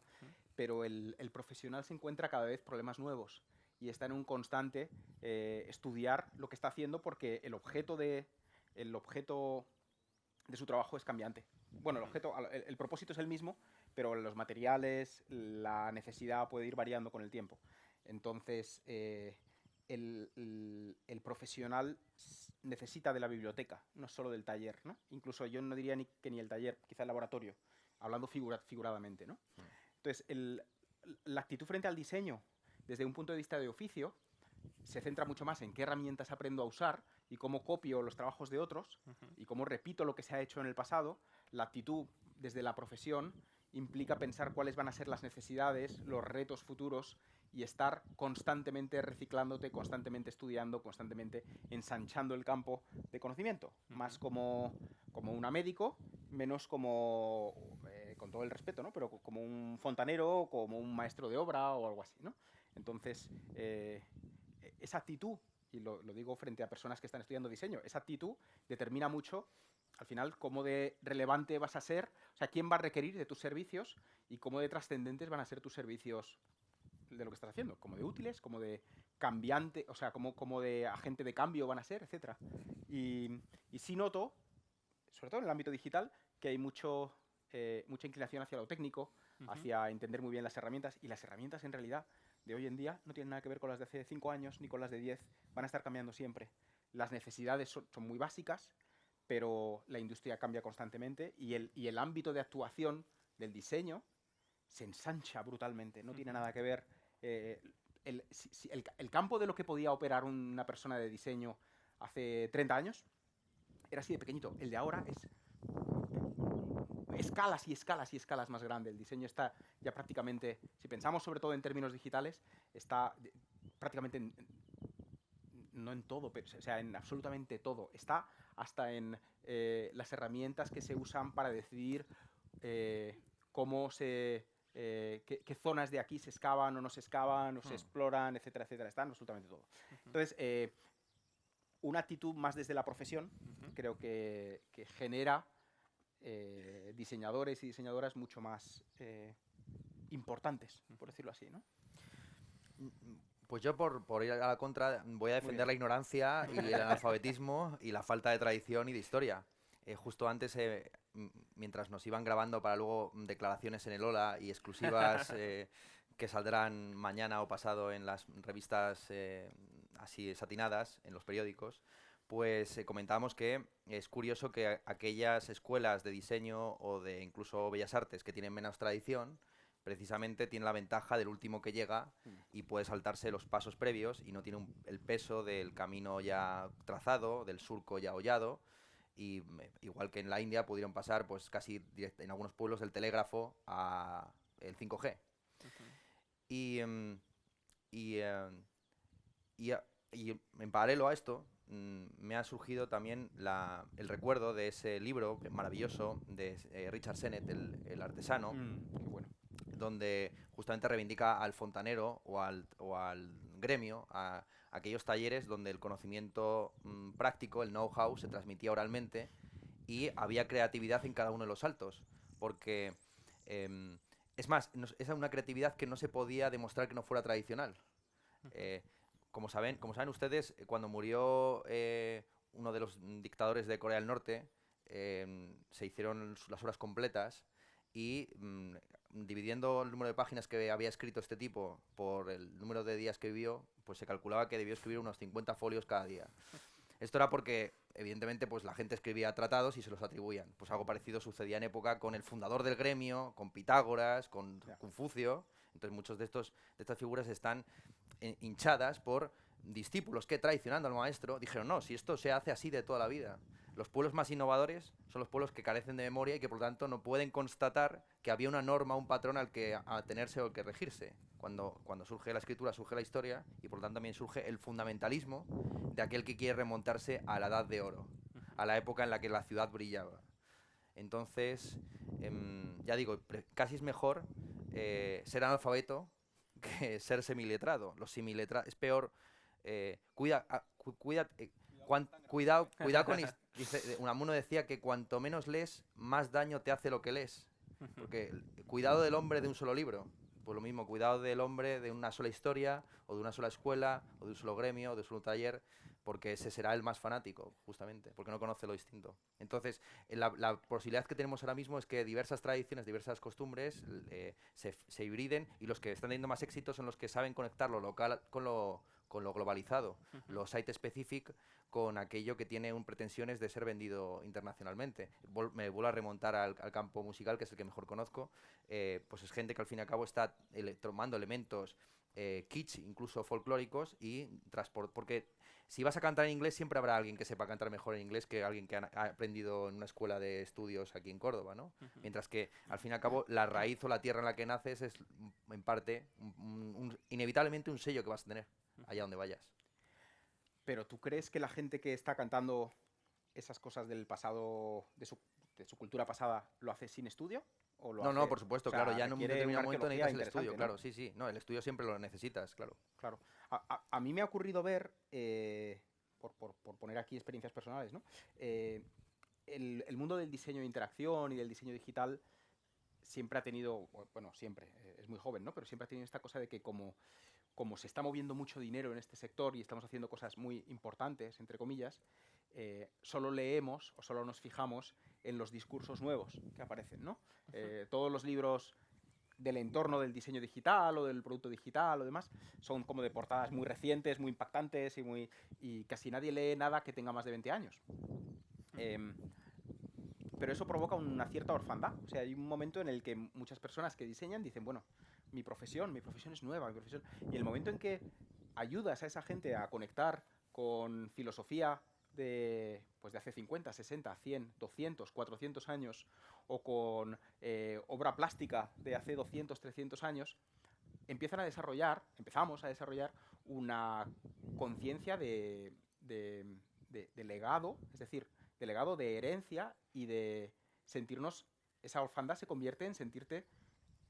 Speaker 3: Pero el profesional se encuentra cada vez problemas nuevos y está en un constante estudiar lo que está haciendo porque el objeto de su trabajo es cambiante. Bueno, el propósito es el mismo, pero los materiales, la necesidad puede ir variando con el tiempo. Entonces, el profesional necesita de la biblioteca, no solo del taller, ¿no? Incluso yo no diría que ni el taller, quizá el laboratorio, hablando figuradamente, ¿no? Entonces, la actitud frente al diseño, desde un punto de vista de oficio, se centra mucho más en qué herramientas aprendo a usar y cómo copio los trabajos de otros y cómo repito lo que se ha hecho en el pasado. La actitud desde la profesión implica pensar cuáles van a ser las necesidades, los retos futuros y estar constantemente reciclándote, constantemente estudiando, constantemente ensanchando el campo de conocimiento. Más como una médico menos como, con todo el respeto, ¿no? Pero como un fontanero, como un maestro de obra o algo así, ¿no? Entonces, esa actitud, y lo digo frente a personas que están estudiando diseño, esa actitud determina mucho, al final, cómo de relevante vas a ser, o sea, quién va a requerir de tus servicios y cómo de trascendentes van a ser tus servicios de lo que estás haciendo, como de útiles, como de cambiante, o sea, como de agente de cambio van a ser, etcétera. Y sí noto, sobre todo en el ámbito digital, que hay mucha inclinación hacia lo técnico, hacia entender muy bien las herramientas, y las herramientas en realidad de hoy en día no tienen nada que ver con las de hace 5 años ni con las de 10, van a estar cambiando siempre. Las necesidades son muy básicas, pero la industria cambia constantemente y el ámbito de actuación del diseño se ensancha brutalmente. No tiene nada que ver. El campo de lo que podía operar una persona de diseño hace 30 años era así de pequeñito. El de ahora es escalas y escalas y escalas más grande. El diseño está ya prácticamente, si pensamos sobre todo en términos digitales, está prácticamente no en todo, pero, o sea, en absolutamente todo. Está hasta en las herramientas que se usan para decidir cómo qué zonas de aquí se excavan o no se excavan o se exploran, etcétera, etcétera. Está en absolutamente todo. Entonces, una actitud más desde la profesión creo que genera diseñadores y diseñadoras mucho más importantes, por decirlo así, ¿no?
Speaker 2: Pues yo, por ir a la contra, voy a defender la ignorancia y el analfabetismo y la falta de tradición y de historia. Justo antes, mientras nos iban grabando para luego declaraciones en el Ola y exclusivas que saldrán mañana o pasado en las revistas así satinadas, en los periódicos, pues comentábamos que es curioso que aquellas escuelas de diseño o de incluso bellas artes que tienen menos tradición, precisamente tienen la ventaja del último que llega y puede saltarse los pasos previos y no tiene el peso del camino ya trazado, del surco ya hollado. Y igual que en la India pudieron pasar pues casi en algunos pueblos del telégrafo a el 5G. Y, y en paralelo a esto me ha surgido también el recuerdo de ese libro maravilloso de Richard Sennett, el artesano,
Speaker 3: Qué bueno.
Speaker 2: donde justamente reivindica al fontanero o al gremio, a aquellos talleres donde el conocimiento práctico, el know-how, se transmitía oralmente y había creatividad en cada uno de los saltos, porque es más, es una creatividad que no se podía demostrar que no fuera tradicional. Como saben ustedes, cuando murió uno de los dictadores de Corea del Norte, se hicieron las horas completas y dividiendo el número de páginas que había escrito este tipo por el número de días que vivió, pues se calculaba que debió escribir unos 50 folios cada día. Esto era porque, evidentemente, pues la gente escribía tratados y se los atribuían. Pues algo parecido sucedía en época con el fundador del gremio, con Pitágoras, con Confucio. Entonces muchos de estas figuras están hinchadas por discípulos que, traicionando al maestro, dijeron, no, si esto se hace así de toda la vida. Los pueblos más innovadores son los pueblos que carecen de memoria y que por lo tanto no pueden constatar que había una norma, un patrón al que atenerse o al que regirse. Cuando surge la escritura, surge la historia y por lo tanto también surge el fundamentalismo de aquel que quiere remontarse a la Edad de Oro, a la época en la que la ciudad brillaba. Entonces, ya digo, casi es mejor ser analfabeto que ser semiletrado. Los semiletrados es peor. Cuidado con... Dice, Unamuno decía que cuanto menos lees, más daño te hace lo que lees. Porque cuidado del hombre de un solo libro. Pues lo mismo, cuidado del hombre de una sola historia, o de una sola escuela, o de un solo gremio, o de un solo taller, porque ese será el más fanático, justamente, porque no conoce lo distinto. Entonces, la posibilidad que tenemos ahora mismo es que diversas tradiciones, diversas costumbres se hibriden, y los que están teniendo más éxito son los que saben conectar lo local con lo globalizado, lo site-specific con aquello que tiene pretensiones de ser vendido internacionalmente. Me vuelvo a remontar al campo musical, que es el que mejor conozco. Pues es gente que al fin y al cabo está tomando elementos kitsch, incluso folclóricos, y porque si vas a cantar en inglés siempre habrá alguien que sepa cantar mejor en inglés que alguien que ha aprendido en una escuela de estudios aquí en Córdoba, ¿no? Mientras que al fin y al cabo la raíz o la tierra en la que naces es en parte inevitablemente un sello que vas a tener allá donde vayas.
Speaker 3: Pero ¿tú crees que la gente que está cantando esas cosas del pasado, de su de su cultura pasada lo hace sin estudio? ¿O lo
Speaker 2: No,
Speaker 3: hace,
Speaker 2: no, por supuesto,
Speaker 3: o sea,
Speaker 2: claro, ya en un
Speaker 3: requiere
Speaker 2: determinado
Speaker 3: una
Speaker 2: momento
Speaker 3: arqueología
Speaker 2: necesitas el estudio,
Speaker 3: interesante, ¿no?
Speaker 2: claro, sí, sí, no, el estudio siempre lo necesitas, claro.
Speaker 3: Claro. A mí me ha ocurrido ver, por poner aquí experiencias personales, ¿no? El mundo del diseño de interacción y del diseño digital siempre ha tenido, bueno, siempre, es muy joven, ¿no? Pero siempre ha tenido esta cosa de que como se está moviendo mucho dinero en este sector y estamos haciendo cosas muy importantes, entre comillas, solo leemos o solo nos fijamos en los discursos nuevos que aparecen, ¿no? Todos los libros del entorno del diseño digital o del producto digital o demás son como de portadas muy recientes, muy impactantes y casi nadie lee nada que tenga más de 20 años. Em, pero eso provoca una cierta orfandad. O sea, hay un momento en el que muchas personas que diseñan dicen, bueno, mi profesión es nueva, mi profesión. Y el momento en que ayudas a esa gente a conectar con filosofía pues de hace 50, 60, 100, 200, 400 años, o con obra plástica de hace 200, 300 años, empezamos a desarrollar una conciencia de legado, es decir, de legado, de herencia y de sentirnos, esa orfandad se convierte en sentirte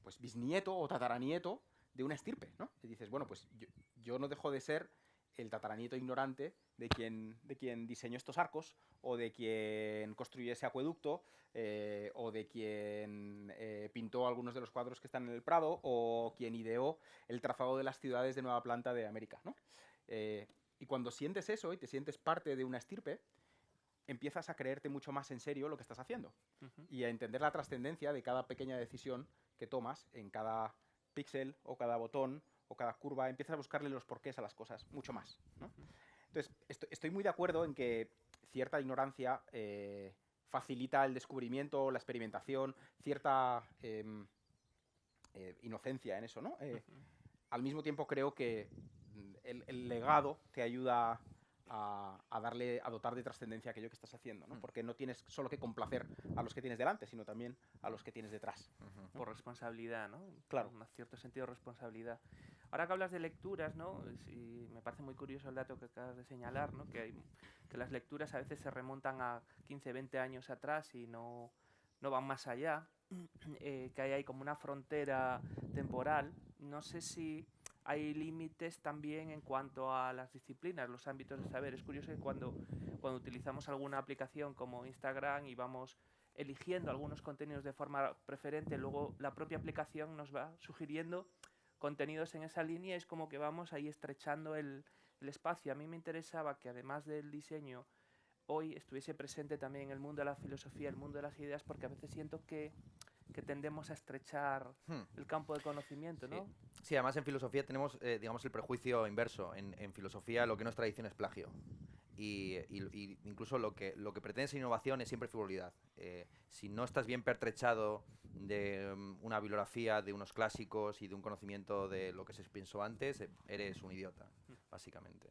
Speaker 3: pues bisnieto o tataranieto de una estirpe, ¿no? Y dices, bueno, pues yo no dejo de ser el tataranieto ignorante de quien diseñó estos arcos, o de quien construyó ese acueducto, o de quien pintó algunos de los cuadros que están en el Prado, o quien ideó el trazado de las ciudades de Nueva Planta de América, ¿no? Y cuando sientes eso y te sientes parte de una estirpe, empiezas a creerte mucho más en serio lo que estás haciendo y a entender la trascendencia de cada pequeña decisión que tomas en cada píxel o cada botón o cada curva. Empiezas a buscarle los porqués a las cosas mucho más, ¿no? Entonces, estoy muy de acuerdo en que cierta ignorancia facilita el descubrimiento, la experimentación, cierta inocencia en eso, ¿no? Al mismo tiempo creo que el legado te ayuda a dotar de trascendencia aquello que estás haciendo, ¿no? Porque no tienes solo que complacer a los que tienes delante, sino también a los que tienes detrás.
Speaker 1: Por responsabilidad, ¿no?
Speaker 3: Claro.
Speaker 1: Un cierto sentido de responsabilidad. Ahora que hablas de lecturas, ¿no? Me parece muy curioso el dato que acabas de señalar, ¿no? Que las lecturas a veces se remontan a 15, 20 años atrás y no van más allá, que hay ahí como una frontera temporal. No sé si hay límites también en cuanto a las disciplinas, los ámbitos de saber. Es curioso que cuando utilizamos alguna aplicación como Instagram y vamos eligiendo algunos contenidos de forma preferente, luego la propia aplicación nos va sugiriendo contenidos en esa línea. Es como que vamos ahí estrechando el espacio. A mí me interesaba que además del diseño hoy estuviese presente también el mundo de la filosofía, el mundo de las ideas, porque a veces siento que tendemos a estrechar el campo de conocimiento, ¿no?
Speaker 2: Sí, además en filosofía tenemos, digamos, el prejuicio inverso. En filosofía lo que no es tradición es plagio. Y incluso lo que pretende ser innovación es siempre frivolidad. Si no estás bien pertrechado de una bibliografía, de unos clásicos y de un conocimiento de lo que se pensó antes, eres un idiota, básicamente.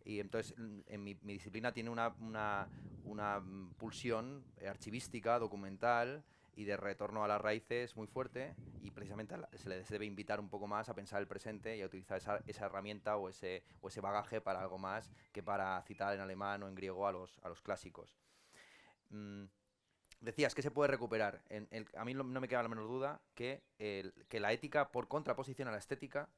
Speaker 2: Y entonces en mi disciplina tiene una pulsión archivística, documental y de retorno a las raíces muy fuerte, y precisamente se les debe invitar un poco más a pensar el presente y a utilizar esa herramienta o ese bagaje para algo más que para citar en alemán o en griego a los clásicos. Decías que se puede recuperar. A mí no me queda la menor duda que la ética, por contraposición a la estética,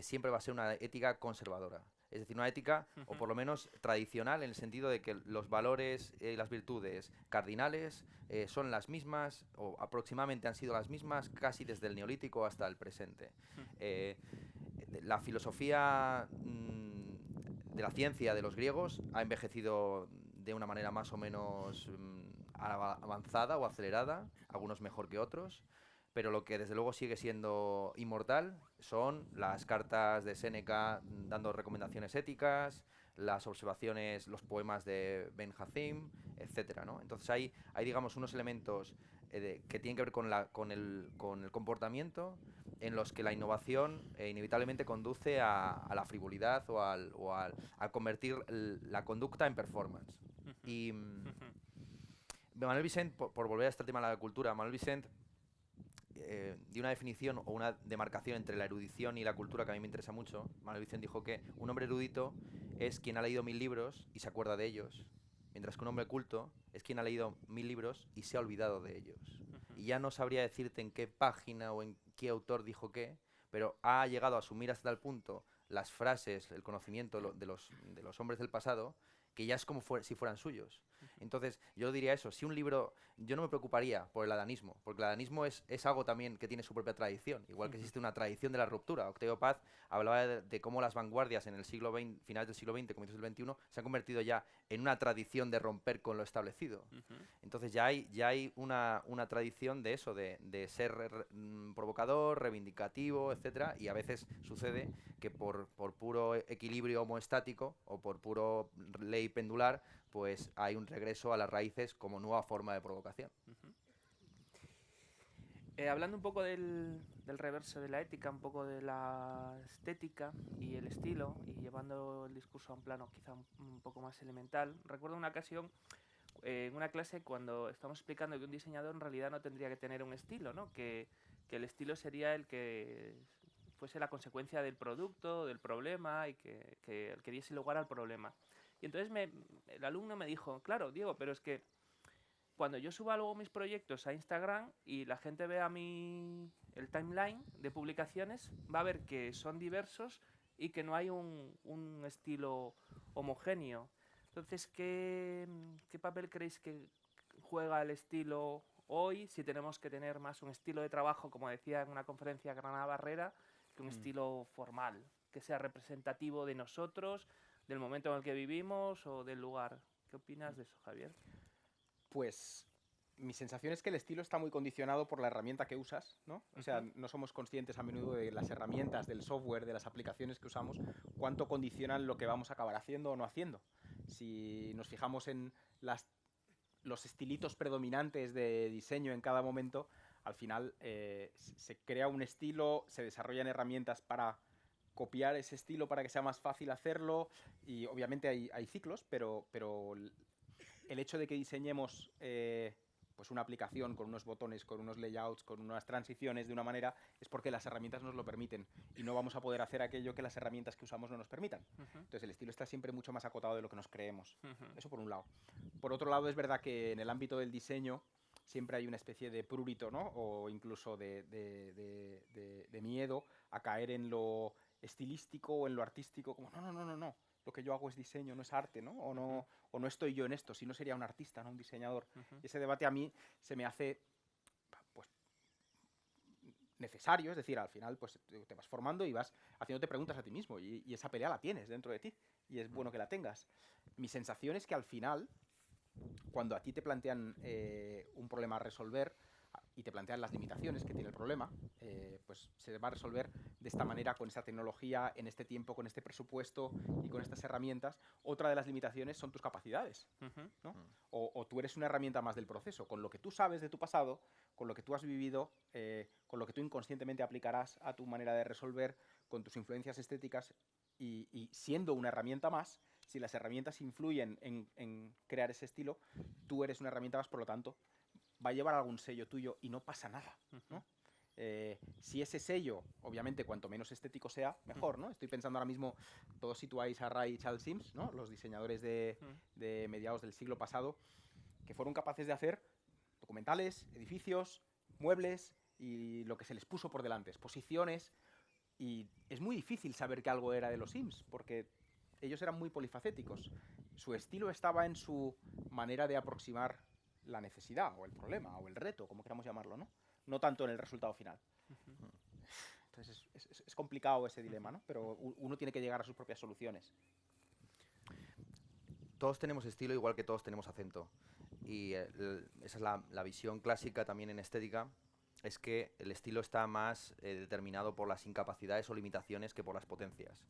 Speaker 2: siempre va a ser una ética conservadora. Es decir, una ética, o por lo menos tradicional, en el sentido de que los valores y las virtudes cardinales son las mismas, o aproximadamente han sido las mismas, casi desde el Neolítico hasta el presente. La filosofía de la ciencia de los griegos ha envejecido de una manera más o menos avanzada o acelerada, algunos mejor que otros. Pero lo que desde luego sigue siendo inmortal son las cartas de Séneca dando recomendaciones éticas, las observaciones, los poemas de Ben Hazim, etcétera, ¿no? Entonces hay digamos unos elementos que tienen que ver con el comportamiento, en los que la innovación inevitablemente conduce a la frivolidad o a convertir la conducta en performance. Y Manuel Vicent, por volver a este tema de la cultura, Manuel Vicent de una definición o una demarcación entre la erudición y la cultura que a mí me interesa mucho. Manuel Vicent dijo que un hombre erudito es quien ha leído 1000 libros y se acuerda de ellos, mientras que un hombre culto es quien ha leído 1000 libros y se ha olvidado de ellos. Y ya no sabría decirte en qué página o en qué autor dijo qué, pero ha llegado a asumir hasta tal punto las frases, el conocimiento de los hombres del pasado, que ya es como si fueran suyos. Entonces, yo diría eso, si un libro, yo no me preocuparía por el adanismo, porque el adanismo es algo también que tiene su propia tradición, igual que existe una tradición de la ruptura. Octavio Paz hablaba de cómo las vanguardias en el siglo XX, finales del siglo XX, comienzos del XXI, se han convertido ya en una tradición de romper con lo establecido. Entonces ya hay una tradición de eso, de ser provocador, reivindicativo, etcétera, y a veces sucede que por puro equilibrio homoestático o por puro ley pendular, pues hay un regreso a las raíces como nueva forma de provocación.
Speaker 1: Hablando un poco del reverso de la ética, un poco de la estética y el estilo, y llevando el discurso a un plano quizá un poco más elemental, recuerdo una ocasión en una clase cuando estamos explicando que un diseñador en realidad no tendría que tener un estilo, ¿no? Que el estilo sería el que fuese la consecuencia del producto, del problema, y que el que diese lugar al problema. Y entonces el alumno me dijo, claro, Diego, pero es que cuando yo suba luego mis proyectos a Instagram y la gente vea el timeline de publicaciones, va a ver que son diversos y que no hay un estilo homogéneo. Entonces, ¿qué papel creéis que juega el estilo hoy, si tenemos que tener más un estilo de trabajo, como decía en una conferencia Granada Barrera, que un estilo formal, que sea representativo de nosotros, del momento en el que vivimos o del lugar? ¿Qué opinas de eso, Javier?
Speaker 3: Pues mi sensación es que el estilo está muy condicionado por la herramienta que usas, ¿no? O sea, no somos conscientes a menudo de las herramientas, del software, de las aplicaciones que usamos, cuánto condicionan lo que vamos a acabar haciendo o no haciendo. Si nos fijamos en los estilitos predominantes de diseño en cada momento, al final se crea un estilo, se desarrollan herramientas para copiar ese estilo para que sea más fácil hacerlo, y obviamente hay ciclos, pero el hecho de que diseñemos pues una aplicación con unos botones, con unos layouts, con unas transiciones de una manera, es porque las herramientas nos lo permiten y no vamos a poder hacer aquello que las herramientas que usamos no nos permitan. Entonces el estilo está siempre mucho más acotado de lo que nos creemos. Eso por un lado. Por otro lado, es verdad que en el ámbito del diseño siempre hay una especie de prurito, ¿no? O incluso de miedo a caer en lo estilístico o en lo artístico, como no. Lo que yo hago es diseño, no es arte, ¿no? O no estoy yo en esto, si no sería un artista, no un diseñador. Y ese debate a mí se me hace pues necesario, es decir, al final pues te vas formando y vas haciéndote preguntas a ti mismo, y esa pelea la tienes dentro de ti y es bueno que la tengas. Mi sensación es que al final, cuando a ti te plantean un problema a resolver y te plantean las limitaciones que tiene el problema, pues se va a resolver de esta manera, con esta tecnología, en este tiempo, con este presupuesto y con estas herramientas. Otra de las limitaciones son tus capacidades, ¿no? O tú eres una herramienta más del proceso, con lo que tú sabes de tu pasado, con lo que tú has vivido, con lo que tú inconscientemente aplicarás a tu manera de resolver, con tus influencias estéticas, y siendo una herramienta más. Si las herramientas influyen en crear ese estilo, tú eres una herramienta más, por lo tanto va a llevar algún sello tuyo y no pasa nada, ¿no? Si ese sello, obviamente, cuanto menos estético sea, mejor, ¿no? Estoy pensando ahora mismo, todos situáis a Ray y Charles Sims, ¿no? Los diseñadores de mediados del siglo pasado, que fueron capaces de hacer documentales, edificios, muebles y lo que se les puso por delante, exposiciones, y es muy difícil saber que algo era de los Sims, porque ellos eran muy polifacéticos. Su estilo estaba en su manera de aproximar la necesidad o el problema o el reto, como queramos llamarlo, ¿no? No tanto en el resultado final. Entonces es complicado ese dilema, ¿no? Pero uno tiene que llegar a sus propias soluciones.
Speaker 2: Todos tenemos estilo, igual que todos tenemos acento. Y esa es la visión clásica también en estética, es que el estilo está más determinado por las incapacidades o limitaciones que por las potencias.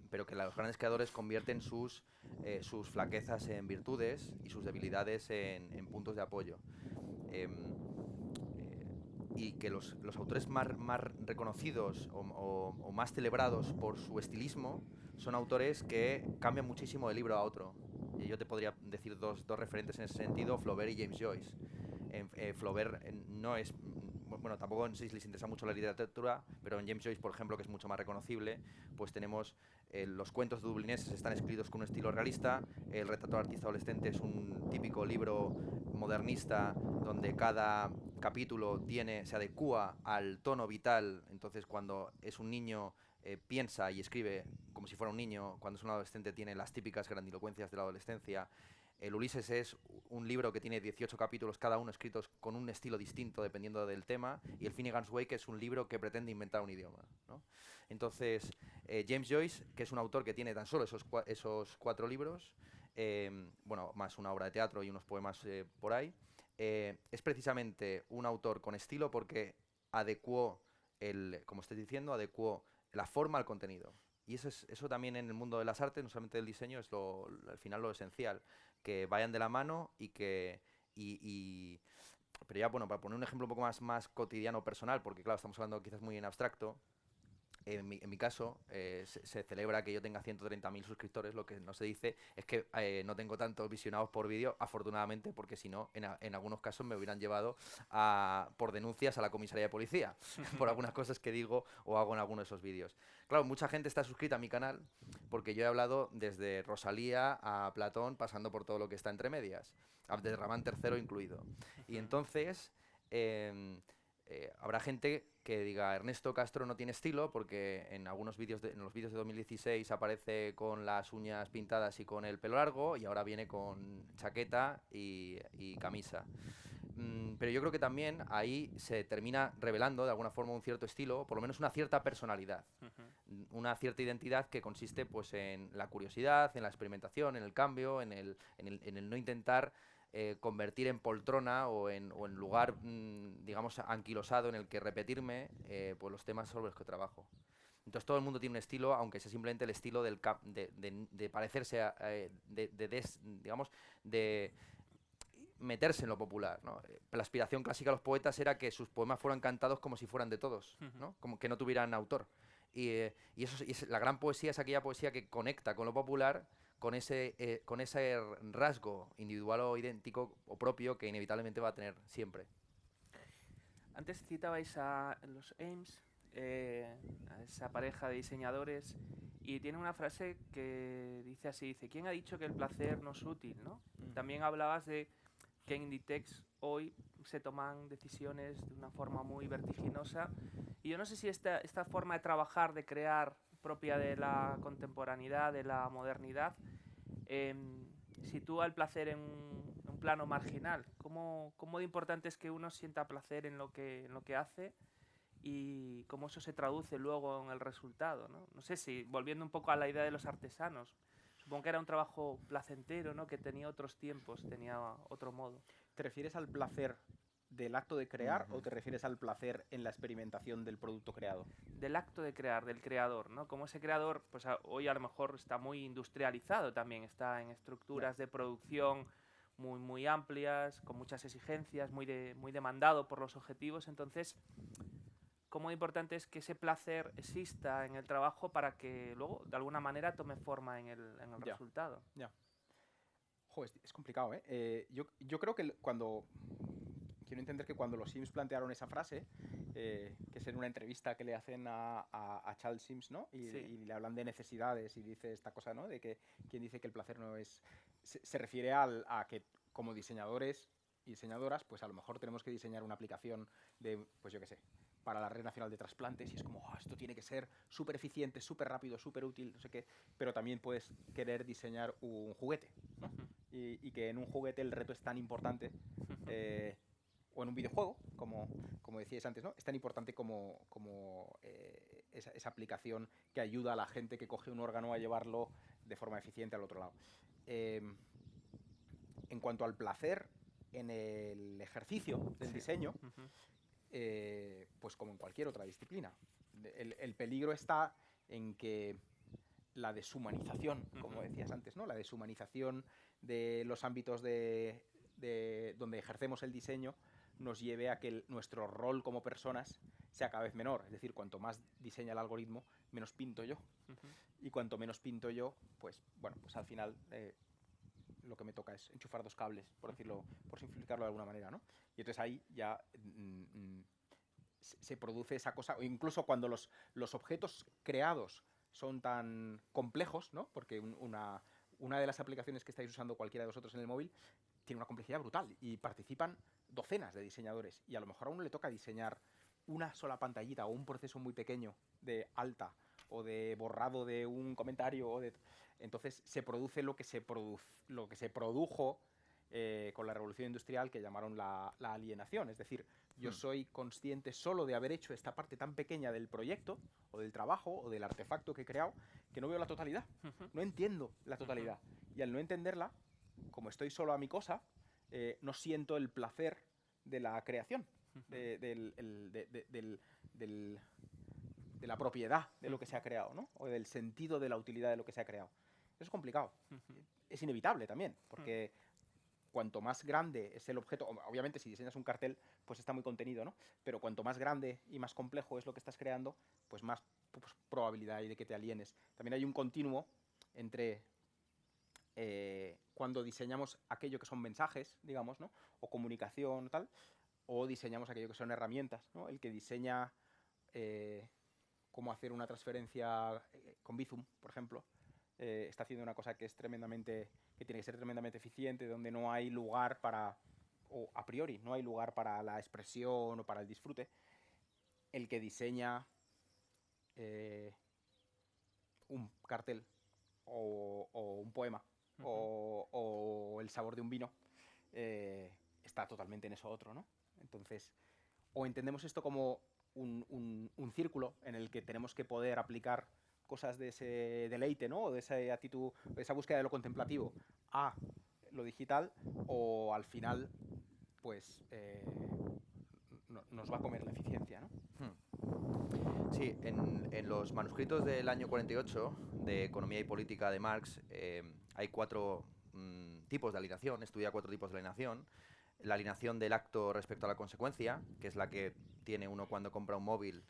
Speaker 2: Pero que los grandes creadores convierten sus flaquezas en virtudes y sus debilidades en puntos de apoyo. Y que los autores más reconocidos o más celebrados por su estilismo son autores que cambian muchísimo de libro a otro. Y yo te podría decir dos referentes en ese sentido, Flaubert y James Joyce. Flaubert no es... Bueno, tampoco en sí les interesa mucho la literatura, pero en James Joyce, por ejemplo, que es mucho más reconocible, pues tenemos Los cuentos dublineses están escritos con un estilo realista. El retrato del artista adolescente es un típico libro modernista donde cada capítulo se adecua al tono vital. Entonces, cuando es un niño, piensa y escribe como si fuera un niño. Cuando es un adolescente, tiene las típicas grandilocuencias de la adolescencia. El Ulises es un libro que tiene 18 capítulos, cada uno escritos con un estilo distinto dependiendo del tema, y el Finnegan's Wake es un libro que pretende inventar un idioma, ¿no? Entonces, James Joyce, que es un autor que tiene tan solo esos 4 libros, bueno, más una obra de teatro y unos poemas por ahí, es precisamente un autor con estilo porque adecuó, como estoy diciendo, adecuó la forma al contenido. Y eso también en el mundo de las artes, no solamente del diseño, es al final lo esencial, que vayan de la mano y que... pero ya, bueno, para poner un ejemplo un poco más cotidiano, personal, porque claro, estamos hablando quizás muy en abstracto, en mi caso, se celebra que yo tenga 130.000 suscriptores. Lo que no se dice es que no tengo tantos visionados por vídeo, afortunadamente, porque si no, en algunos casos me hubieran llevado por denuncias a la comisaría de policía por algunas cosas que digo o hago en alguno de esos vídeos. Claro, mucha gente está suscrita a mi canal porque yo he hablado desde Rosalía a Platón, pasando por todo lo que está entre medias, desde Ramán III incluido. Y entonces... habrá gente que diga Ernesto Castro no tiene estilo porque en algunos vídeos, en los vídeos de 2016 aparece con las uñas pintadas y con el pelo largo, y ahora viene con chaqueta y camisa. Pero yo creo que también ahí se termina revelando de alguna forma un cierto estilo, por lo menos una cierta personalidad, una cierta identidad que consiste pues en la curiosidad, en la experimentación, en el cambio, en el no intentar convertir en poltrona o en lugar, digamos, anquilosado en el que repetirme pues los temas sobre los que trabajo. Entonces todo el mundo tiene un estilo, aunque sea simplemente el estilo de parecerse a, digamos, de meterse en lo popular, ¿no? La aspiración clásica de los poetas era que sus poemas fueran cantados como si fueran de todos, ¿no? Como que no tuvieran autor. Y la gran poesía es aquella poesía que conecta con lo popular, con ese rasgo individual o idéntico o propio que inevitablemente va a tener siempre.
Speaker 1: Antes citabais a los Ames, a esa pareja de diseñadores, y tiene una frase que dice así, dice, ¿quién ha dicho que el placer no es útil, ¿no? También hablabas de que en Inditex hoy se toman decisiones de una forma muy vertiginosa, y yo no sé si esta forma de trabajar, de crear, propia de la contemporaneidad, de la modernidad, sitúa el placer en un plano marginal. ¿Cómo de importante es que uno sienta placer en lo que hace y cómo eso se traduce luego en el resultado, ¿no? No sé si, volviendo un poco a la idea de los artesanos, supongo que era un trabajo placentero, ¿no? Que tenía otros tiempos, tenía otro modo.
Speaker 3: ¿Te refieres al placer del acto de crear o te refieres al placer en la experimentación del producto creado?
Speaker 1: Del acto de crear, del creador, ¿no? Como ese creador, pues hoy a lo mejor está muy industrializado también, está en estructuras de producción muy, muy amplias, con muchas exigencias, muy demandado por los objetivos. Entonces, cómo importante es que ese placer exista en el trabajo para que luego, de alguna manera, tome forma en el resultado.
Speaker 3: Ya. Joder, es complicado, ¿eh? Yo creo que quiero entender que cuando los Sims plantearon esa frase, que es en una entrevista que le hacen a Charles Sims, ¿no? Y le hablan de necesidades y dice esta cosa, ¿no? De que quien dice que el placer no es... Se refiere a que como diseñadores y diseñadoras, pues a lo mejor tenemos que diseñar una aplicación de, pues yo qué sé, para la Red Nacional de Trasplantes, y es como, oh, esto tiene que ser súper eficiente, súper rápido, súper útil, no sé qué, pero también puedes querer diseñar un juguete, ¿no? Y que en un juguete el reto es tan importante, o en un videojuego, como decíais antes, ¿no? Es tan importante como esa aplicación que ayuda a la gente que coge un órgano a llevarlo de forma eficiente al otro lado. En cuanto al placer en el ejercicio del diseño, pues como en cualquier otra disciplina, el peligro está en que la deshumanización, como decías antes, ¿no? La deshumanización de los ámbitos de donde ejercemos el diseño nos lleve a que nuestro rol como personas sea cada vez menor. Es decir, cuanto más diseña el algoritmo, menos pinto yo. Y cuanto menos pinto yo, pues bueno, pues al final lo que me toca es enchufar 2 cables, por simplificarlo de alguna manera, ¿no? Y entonces ahí ya se produce esa cosa, o incluso cuando los objetos creados son tan complejos, ¿no? Porque una de las aplicaciones que estáis usando cualquiera de vosotros en el móvil tiene una complejidad brutal y participan docenas de diseñadores y a lo mejor a uno le toca diseñar una sola pantallita o un proceso muy pequeño de alta o de borrado de un comentario entonces se produce lo que se produjo con la revolución industrial, que llamaron la alienación. Es decir, yo soy consciente solo de haber hecho esta parte tan pequeña del proyecto o del trabajo o del artefacto que he creado, que no veo la totalidad, no entiendo la totalidad. Y al no entenderla, como estoy solo a mi cosa, no siento el placer de la creación, de la propiedad de lo que se ha creado, ¿no? O del sentido de la utilidad de lo que se ha creado. Eso es complicado. Es inevitable también, porque cuanto más grande es el objeto, obviamente si diseñas un cartel, pues está muy contenido, ¿no? Pero cuanto más grande y más complejo es lo que estás creando, pues más probabilidad hay de que te alienes. También hay un continuo entre cuando diseñamos aquello que son mensajes, digamos, ¿no? O comunicación, tal, o diseñamos aquello que son herramientas, ¿no? El que diseña cómo hacer una transferencia con Bizum, por ejemplo, está haciendo una cosa que tiene que ser tremendamente eficiente, donde no hay lugar para, o a priori, no hay lugar para la expresión o para el disfrute. El que diseña un cartel o un poema o el sabor de un vino está totalmente en eso otro, ¿no? Entonces, o entendemos esto como un círculo en el que tenemos que poder aplicar cosas de ese deleite, ¿no? O de esa actitud, de esa búsqueda de lo contemplativo a lo digital, o al final, pues, nos va a comer la eficiencia, ¿no?
Speaker 2: Sí, en los manuscritos del año 48 de Economía y Política de Marx hay 4 tipos de alienación, estudia 4 tipos de alienación. La alienación del acto respecto a la consecuencia, que es la que tiene uno cuando compra un móvil,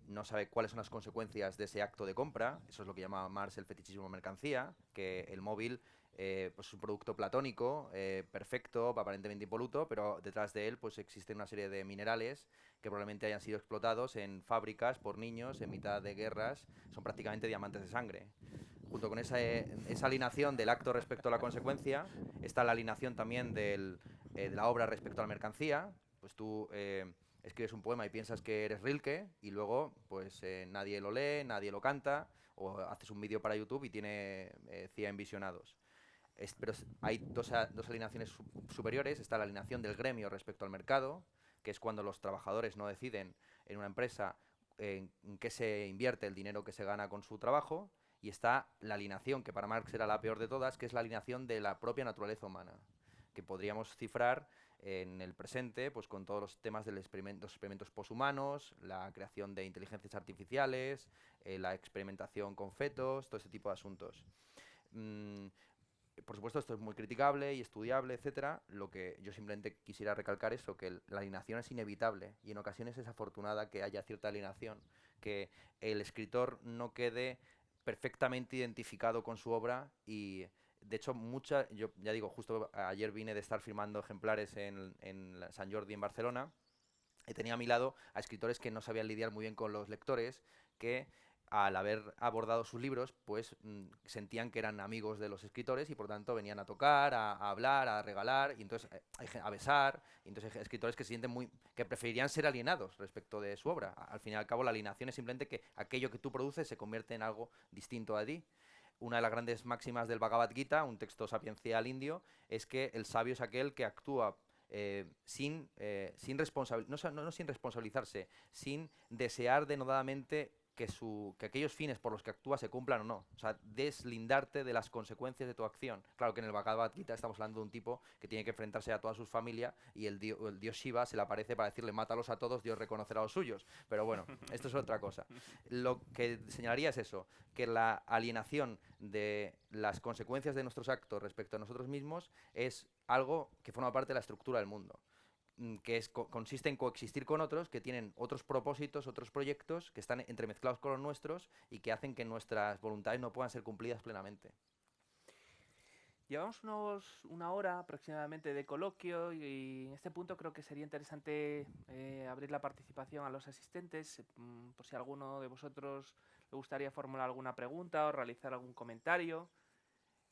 Speaker 2: no sabe cuáles son las consecuencias de ese acto de compra. Eso es lo que llama Marx el fetichismo de mercancía, que el móvil pues es un producto platónico, perfecto, aparentemente impoluto, pero detrás de él pues existe una serie de minerales que probablemente hayan sido explotados en fábricas por niños en mitad de guerras. Son prácticamente diamantes de sangre. Junto con esa alienación del acto respecto a la consecuencia, está la alienación también de la obra respecto a la mercancía. Pues tú escribes un poema y piensas que eres Rilke y luego pues nadie lo lee, nadie lo canta, o haces un vídeo para YouTube y tiene 100 visionados. Pero hay dos alienaciones superiores. Está la alienación del gremio respecto al mercado, que es cuando los trabajadores no deciden en una empresa en qué se invierte el dinero que se gana con su trabajo. Y está la alienación, que para Marx era la peor de todas, que es la alienación de la propia naturaleza humana, que podríamos cifrar en el presente pues con todos los temas de los experimentos poshumanos, la creación de inteligencias artificiales, la experimentación con fetos, todo ese tipo de asuntos. Por supuesto, esto es muy criticable y estudiable, etcétera. Lo que yo simplemente quisiera recalcar es que la alienación es inevitable y en ocasiones es afortunada que haya cierta alienación, que el escritor no quede perfectamente identificado con su obra. Y de hecho yo ya digo, justo ayer vine de estar firmando ejemplares en Sant Jordi en Barcelona y tenía a mi lado a escritores que no sabían lidiar muy bien con los lectores, que al haber abordado sus libros, pues sentían que eran amigos de los escritores y por tanto venían a tocar, a hablar, a regalar, y entonces a besar, y entonces hay escritores que se sienten que preferirían ser alienados respecto de su obra. Al fin y al cabo la alienación es simplemente que aquello que tú produces se convierte en algo distinto a ti. Una de las grandes máximas del Bhagavad Gita, un texto sapiencial indio, es que el sabio es aquel que actúa sin responsabilizarse, sin desear denodadamente que aquellos fines por los que actúa se cumplan o no. O sea, deslindarte de las consecuencias de tu acción. Claro que en el Bhagavad Gita estamos hablando de un tipo que tiene que enfrentarse a toda su familia y el dios Shiva se le aparece para decirle mátalos a todos, Dios reconocerá a los suyos. Pero bueno, esto es otra cosa. Lo que señalaría es eso, que la alienación de las consecuencias de nuestros actos respecto a nosotros mismos es algo que forma parte de la estructura del mundo, que consiste en coexistir con otros que tienen otros propósitos, otros proyectos que están entremezclados con los nuestros y que hacen que nuestras voluntades no puedan ser cumplidas plenamente.
Speaker 1: Llevamos una hora aproximadamente de coloquio y en este punto creo que sería interesante abrir la participación a los asistentes, por si alguno de vosotros le gustaría formular alguna pregunta o realizar algún comentario,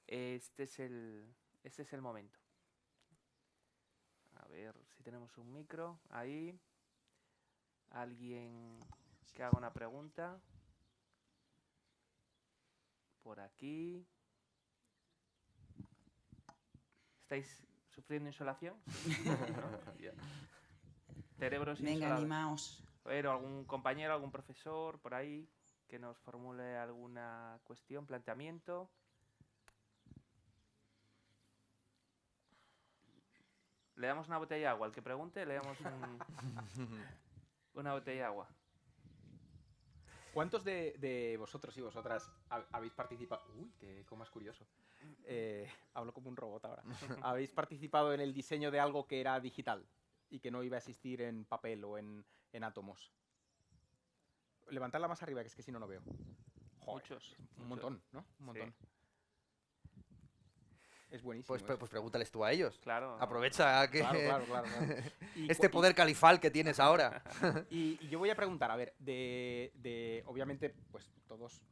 Speaker 1: este es el momento. A ver si tenemos un micro ahí. Alguien que haga una pregunta. Por aquí. ¿Estáis sufriendo insolación? ¿No? Ya. Cerebros
Speaker 4: Venga,
Speaker 1: insolados.
Speaker 4: animaos.
Speaker 1: Pero algún compañero, algún profesor por ahí que nos formule alguna cuestión, planteamiento. Le damos una botella de agua. Al que pregunte, le damos una botella de agua.
Speaker 3: ¿Cuántos de vosotros y vosotras habéis participado? Uy, qué más curioso. Hablo como un robot ahora. ¿Habéis participado en el diseño de algo que era digital y que no iba a existir en papel o en átomos? Levantadla más arriba, que es que si no, no veo. Joder,
Speaker 1: Muchos.
Speaker 3: un montón, ¿no? Un montón.
Speaker 1: Sí.
Speaker 3: Es buenísimo.
Speaker 2: Pues
Speaker 3: eso.
Speaker 2: pregúntales tú a ellos.
Speaker 1: Claro.
Speaker 2: Aprovecha que
Speaker 3: Claro. Y
Speaker 2: este poder califal que tienes ahora.
Speaker 3: Y yo voy a preguntar, a ver, obviamente, pues todos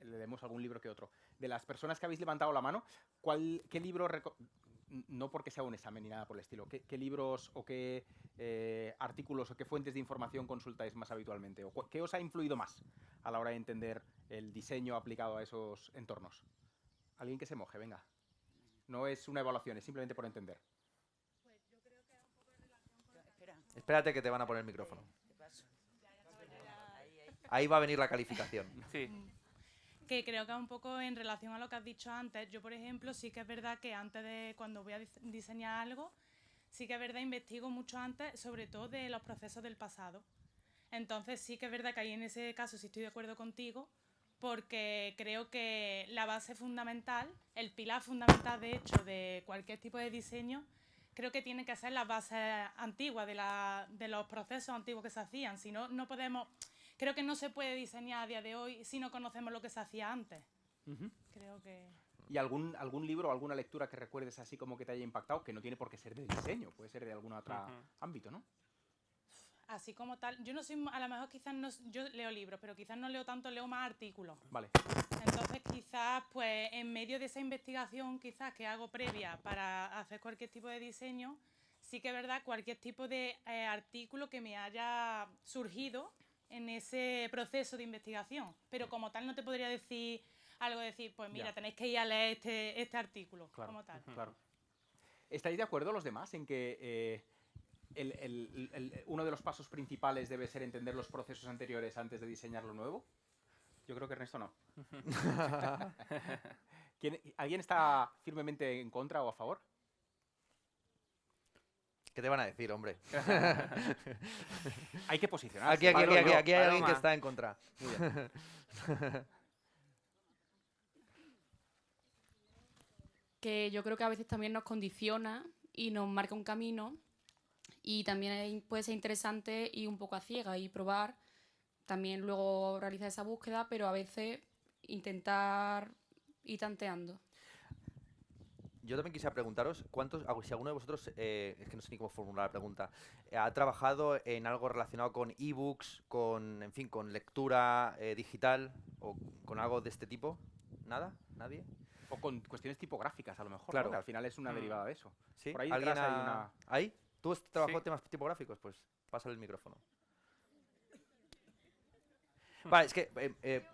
Speaker 3: leemos algún libro que otro. De las personas que habéis levantado la mano, ¿qué libro, no porque sea un examen ni nada por el estilo, qué libros o qué artículos o qué fuentes de información consultáis más habitualmente? ¿O qué os ha influido más a la hora de entender el diseño aplicado a esos entornos? Alguien que se moje, venga. No es una evaluación, es simplemente por entender.
Speaker 4: Espera,
Speaker 2: Espérate que te van a poner el micrófono.
Speaker 4: ¿qué pasa?
Speaker 2: Ahí va a venir la calificación.
Speaker 1: Sí.
Speaker 5: Que creo que un poco en relación a lo que has dicho antes. Yo, por ejemplo, sí que es verdad que antes de cuando voy a diseñar algo, sí que es verdad investigo mucho antes, sobre todo de los procesos del pasado. Entonces sí que es verdad que ahí en ese caso sí estoy de acuerdo contigo, porque creo que la base fundamental, el pilar fundamental de hecho de cualquier tipo de diseño, creo que tiene que ser la base antigua de los procesos antiguos que se hacían. Si no, no podemos... Creo que no se puede diseñar a día de hoy si no conocemos lo que se hacía antes. Creo que...
Speaker 3: ¿Y algún libro o alguna lectura que recuerdes así como que te haya impactado? Que no tiene por qué ser de diseño, puede ser de algún otro ámbito, ¿no?
Speaker 5: Así como tal, yo no soy, a lo mejor quizás no, yo leo libros, pero quizás no leo tanto, leo más artículos.
Speaker 3: Vale.
Speaker 5: Entonces quizás pues en medio de esa investigación quizás que hago previa para hacer cualquier tipo de diseño, sí que es verdad cualquier tipo de artículo que me haya surgido en ese proceso de investigación. Pero como tal no te podría decir algo, decir, pues mira,
Speaker 3: Ya.
Speaker 5: tenéis que ir a leer este artículo,
Speaker 3: Claro,
Speaker 5: como tal.
Speaker 3: claro. ¿Estáis de acuerdo los demás en que uno de los pasos principales debe ser entender los procesos anteriores antes de diseñar lo nuevo? Yo creo que Ernesto no. ¿Alguien está firmemente en contra o a favor?
Speaker 2: ¿Qué te van a decir, hombre?
Speaker 3: Hay que posicionarse.
Speaker 2: Aquí hay
Speaker 1: Paloma.
Speaker 2: alguien que está en contra.
Speaker 3: Muy bien.
Speaker 6: Que yo creo que a veces también nos condiciona y nos marca un camino, y también puede ser interesante ir un poco a ciegas y probar, también luego realizar esa búsqueda, pero a veces intentar ir tanteando.
Speaker 2: Yo también quisiera preguntaros, si alguno de vosotros, es que no sé ni cómo formular la pregunta, ha trabajado en algo relacionado con ebooks, en fin, con lectura digital o con algo de este tipo? ¿Nada? ¿Nadie?
Speaker 3: O con cuestiones tipográficas, a lo mejor.
Speaker 2: Claro.
Speaker 3: ¿No? Que al final es una derivada de eso.
Speaker 2: ¿Sí?
Speaker 3: Por ahí
Speaker 2: ¿Alguien
Speaker 3: detrás hay una...
Speaker 2: ¿Ahí? ¿Tú has trabajado
Speaker 1: Sí.
Speaker 2: temas tipográficos? Pues pásale el micrófono. Vale, es que...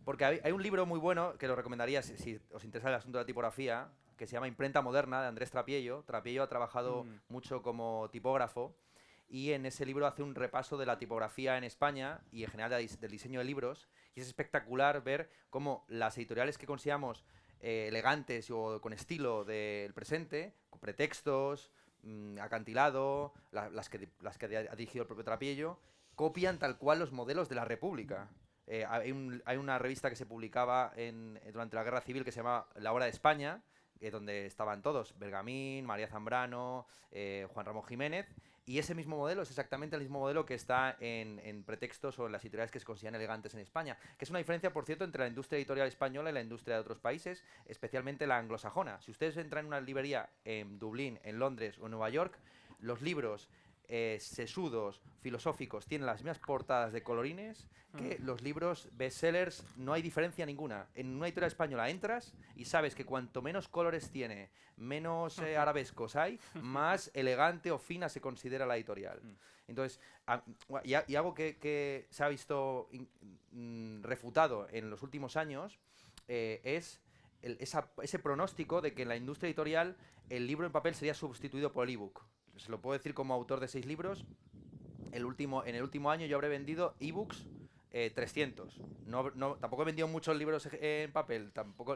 Speaker 2: porque hay un libro muy bueno que lo recomendaría si os interesa el asunto de la tipografía, que se llama Imprenta Moderna, de Andrés Trapiello. Trapiello ha trabajado mucho como tipógrafo y en ese libro hace un repaso de la tipografía en España y en general del diseño de libros. Y es espectacular ver cómo las editoriales que consideramos elegantes o con estilo del presente, con pretextos, acantilado, las que ha dirigido el propio Trapiello, copian tal cual los modelos de la República. Hay una revista que se publicaba durante la Guerra Civil que se llama La Hora de España, donde estaban todos, Bergamín, María Zambrano, Juan Ramón Jiménez, y ese mismo modelo es exactamente el mismo modelo que está en pretextos o en las editoriales que se consideran elegantes en España, que es una diferencia, por cierto, entre la industria editorial española y la industria de otros países, especialmente la anglosajona. Si ustedes entran en una librería en Dublín, en Londres o en Nueva York, los libros sesudos, filosóficos, tienen las mismas portadas de colorines que los libros bestsellers. No hay diferencia ninguna. En una editorial española entras y sabes que cuanto menos colores tiene, menos arabescos hay, más elegante o fina se considera la editorial. Entonces, y algo que se ha visto refutado en los últimos años es ese pronóstico de que en la industria editorial el libro en papel sería sustituido por el ebook. Se lo puedo decir como autor de 6 libros. En el último año yo habré vendido ebooks 300. Tampoco he vendido muchos libros en papel,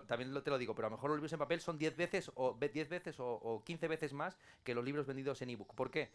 Speaker 2: también te lo digo, pero a lo mejor los libros en papel son 10 veces o 15 veces más que los libros vendidos en ebook. ¿Por qué?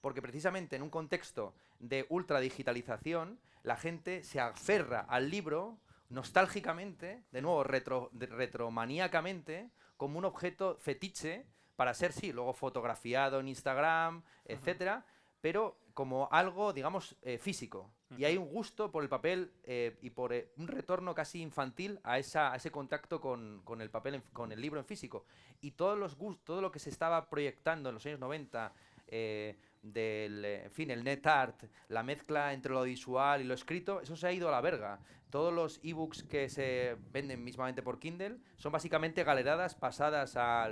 Speaker 2: Porque precisamente en un contexto de ultradigitalización, la gente se aferra al libro nostálgicamente, de nuevo retromaníacamente, como un objeto fetiche para ser, sí, luego fotografiado en Instagram, etcétera, pero como algo, digamos, físico. Y hay un gusto por el papel y por un retorno casi infantil a ese contacto con el papel, con el libro en físico. Y todo lo que se estaba proyectando en los años 90, en fin, el net art, la mezcla entre lo visual y lo escrito, eso se ha ido a la verga. Todos los ebooks que se venden mismamente por Kindle son básicamente galeradas pasadas a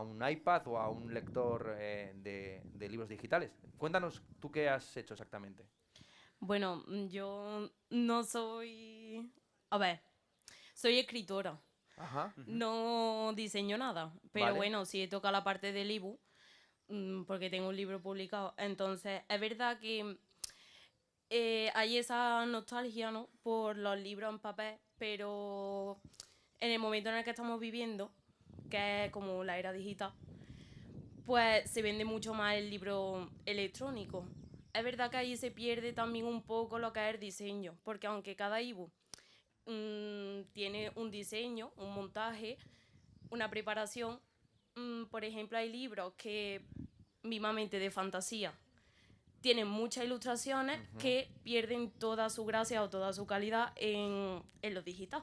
Speaker 2: un iPad o a un lector de libros digitales. Cuéntanos tú qué has hecho exactamente.
Speaker 4: Bueno, yo no soy... A ver, soy escritora.
Speaker 2: Ajá.
Speaker 4: No diseño nada, pero
Speaker 2: Vale.
Speaker 4: bueno, sí he tocado la parte del ebook porque tengo un libro publicado. Entonces, es verdad que hay esa nostalgia, ¿no?, por los libros en papel, pero en el momento en el que estamos viviendo, que es como la era digital, pues se vende mucho más el libro electrónico. Es verdad que ahí se pierde también un poco lo que es el diseño, porque aunque cada ebook tiene un diseño, un montaje, una preparación, por ejemplo, hay libros que, mismamente de fantasía, tienen muchas ilustraciones que pierden toda su gracia o toda su calidad en lo digital.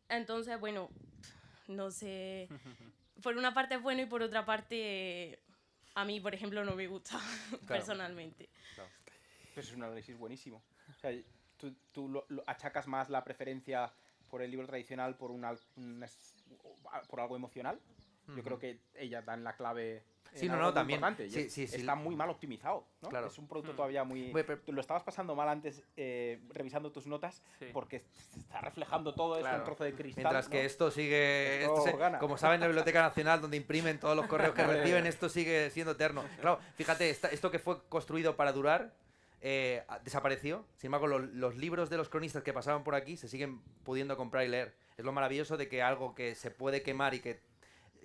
Speaker 4: Entonces, bueno, no sé, por una parte es bueno y por otra parte a mí, por ejemplo, no me gusta personalmente.
Speaker 2: Claro.
Speaker 3: Pues es un análisis buenísimo. O sea, tú lo achacas más la preferencia por el libro tradicional por algo emocional. Yo creo que ella da en la clave.
Speaker 2: Sí,
Speaker 3: algo
Speaker 2: no,
Speaker 3: muy
Speaker 2: también.
Speaker 3: importante, y
Speaker 2: Sí.
Speaker 3: está muy mal optimizado, ¿no?
Speaker 2: Claro.
Speaker 3: Es un producto todavía muy...
Speaker 2: Pero-
Speaker 3: Tú lo estabas pasando mal antes revisando tus notas
Speaker 1: Sí.
Speaker 3: porque se está reflejando todo esto en
Speaker 2: Claro.
Speaker 3: un trozo de cristal.
Speaker 2: Mientras que
Speaker 3: ¿no?
Speaker 2: esto sigue,
Speaker 3: Esto gana.
Speaker 2: como saben, la Biblioteca Nacional, donde imprimen todos los correos que reciben, esto sigue siendo eterno. Claro, fíjate, esto que fue construido para durar, desapareció. Sin embargo, los libros de los cronistas que pasaban por aquí se siguen pudiendo comprar y leer. Es lo maravilloso de que algo que se puede quemar y que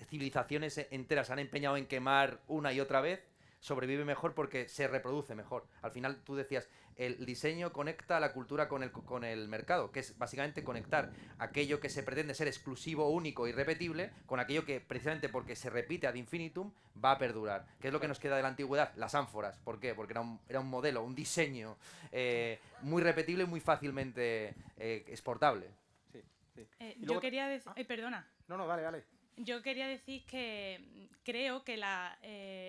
Speaker 2: civilizaciones enteras han empeñado en quemar una y otra vez, sobrevive mejor porque se reproduce mejor. Al final, tú decías, el diseño conecta a la cultura con el mercado, que es básicamente conectar aquello que se pretende ser exclusivo, único y repetible con aquello que, precisamente porque se repite ad infinitum, va a perdurar. ¿Qué es lo que nos queda de la antigüedad? Las ánforas. ¿Por qué? Porque era un modelo, un diseño muy repetible y muy fácilmente exportable.
Speaker 3: Sí. Y
Speaker 5: Yo
Speaker 3: luego-
Speaker 5: quería decir... perdona.
Speaker 3: No, dale.
Speaker 5: Yo quería decir que creo que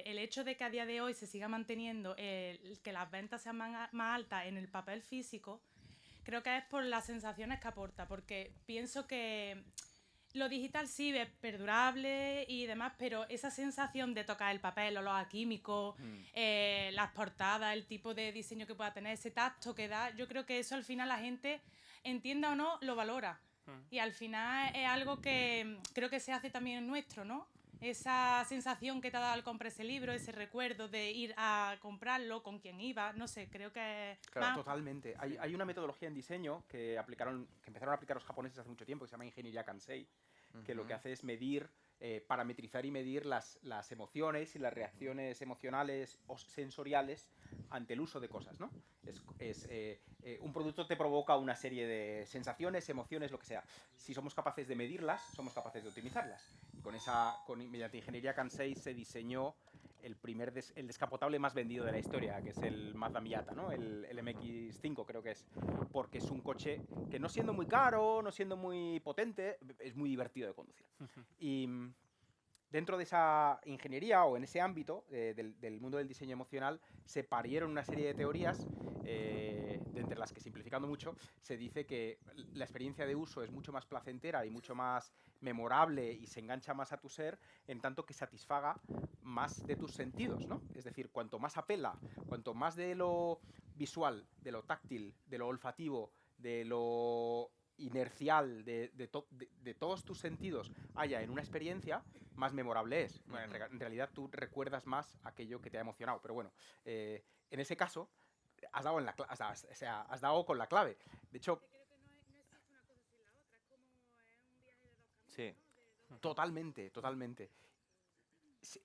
Speaker 5: el hecho de que a día de hoy se siga manteniendo que las ventas sean más altas en el papel físico, creo que es por las sensaciones que aporta, porque pienso que lo digital sí es perdurable y demás, pero esa sensación de tocar el papel, olor a químicos, las portadas, el tipo de diseño que pueda tener, ese tacto que da, yo creo que eso al final la gente, entienda o no, lo valora. Y al final es algo que creo que se hace también nuestro, ¿no? Esa sensación que te ha dado al comprar ese libro, ese recuerdo de ir a comprarlo, con quien iba, no sé, creo que...
Speaker 3: Claro, totalmente. Hay una metodología en diseño que empezaron a aplicar los japoneses hace mucho tiempo, que se llama Ingeniería Kansei, que lo que hace es medir, parametrizar y medir las emociones y las reacciones emocionales o sensoriales ante el uso de cosas, ¿no? Un producto te provoca una serie de sensaciones, emociones, lo que sea. Si somos capaces de medirlas, somos capaces de optimizarlas. Y mediante Ingeniería Kansei se diseñó el descapotable más vendido de la historia, que es el Mazda Miata, ¿no? El MX-5 creo que es, porque es un coche que, no siendo muy caro, no siendo muy potente, es muy divertido de conducir. Y Dentro de esa ingeniería o en ese ámbito del mundo del diseño emocional se parieron una serie de teorías, de entre las que, simplificando mucho, se dice que la experiencia de uso es mucho más placentera y mucho más memorable y se engancha más a tu ser, en tanto que satisfaga más de tus sentidos, ¿no? Es decir, cuanto más apela, cuanto más de lo visual, de lo táctil, de lo olfativo, de lo inercial de todos tus sentidos haya en una experiencia, más memorable es. Bueno, en realidad tú recuerdas más aquello que te ha emocionado. Pero bueno, en ese caso has dado, has dado con la clave. De hecho,
Speaker 2: Sí.
Speaker 3: totalmente, totalmente.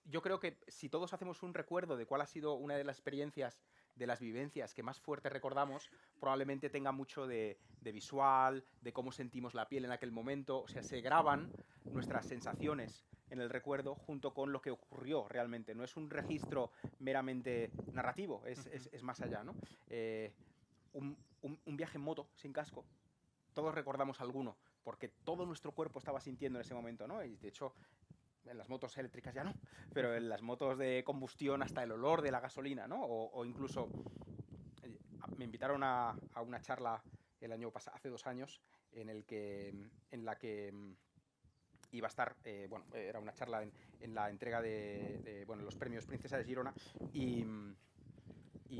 Speaker 3: Yo creo que si todos hacemos un recuerdo de cuál ha sido una de las experiencias, de las vivencias que más fuerte recordamos, probablemente tenga mucho de visual, de cómo sentimos la piel en aquel momento. O sea, se graban nuestras sensaciones en el recuerdo junto con lo que ocurrió realmente. No es un registro meramente narrativo, es más allá, ¿no? Un viaje en moto sin casco, todos recordamos alguno, porque todo nuestro cuerpo estaba sintiendo en ese momento, ¿no? Y de hecho, en las motos eléctricas ya no, pero en las motos de combustión hasta el olor de la gasolina, ¿no? O incluso me invitaron a una charla el año pasado, hace 2 años, en la que iba a estar, era una charla en la entrega de los premios Princesa de Girona, y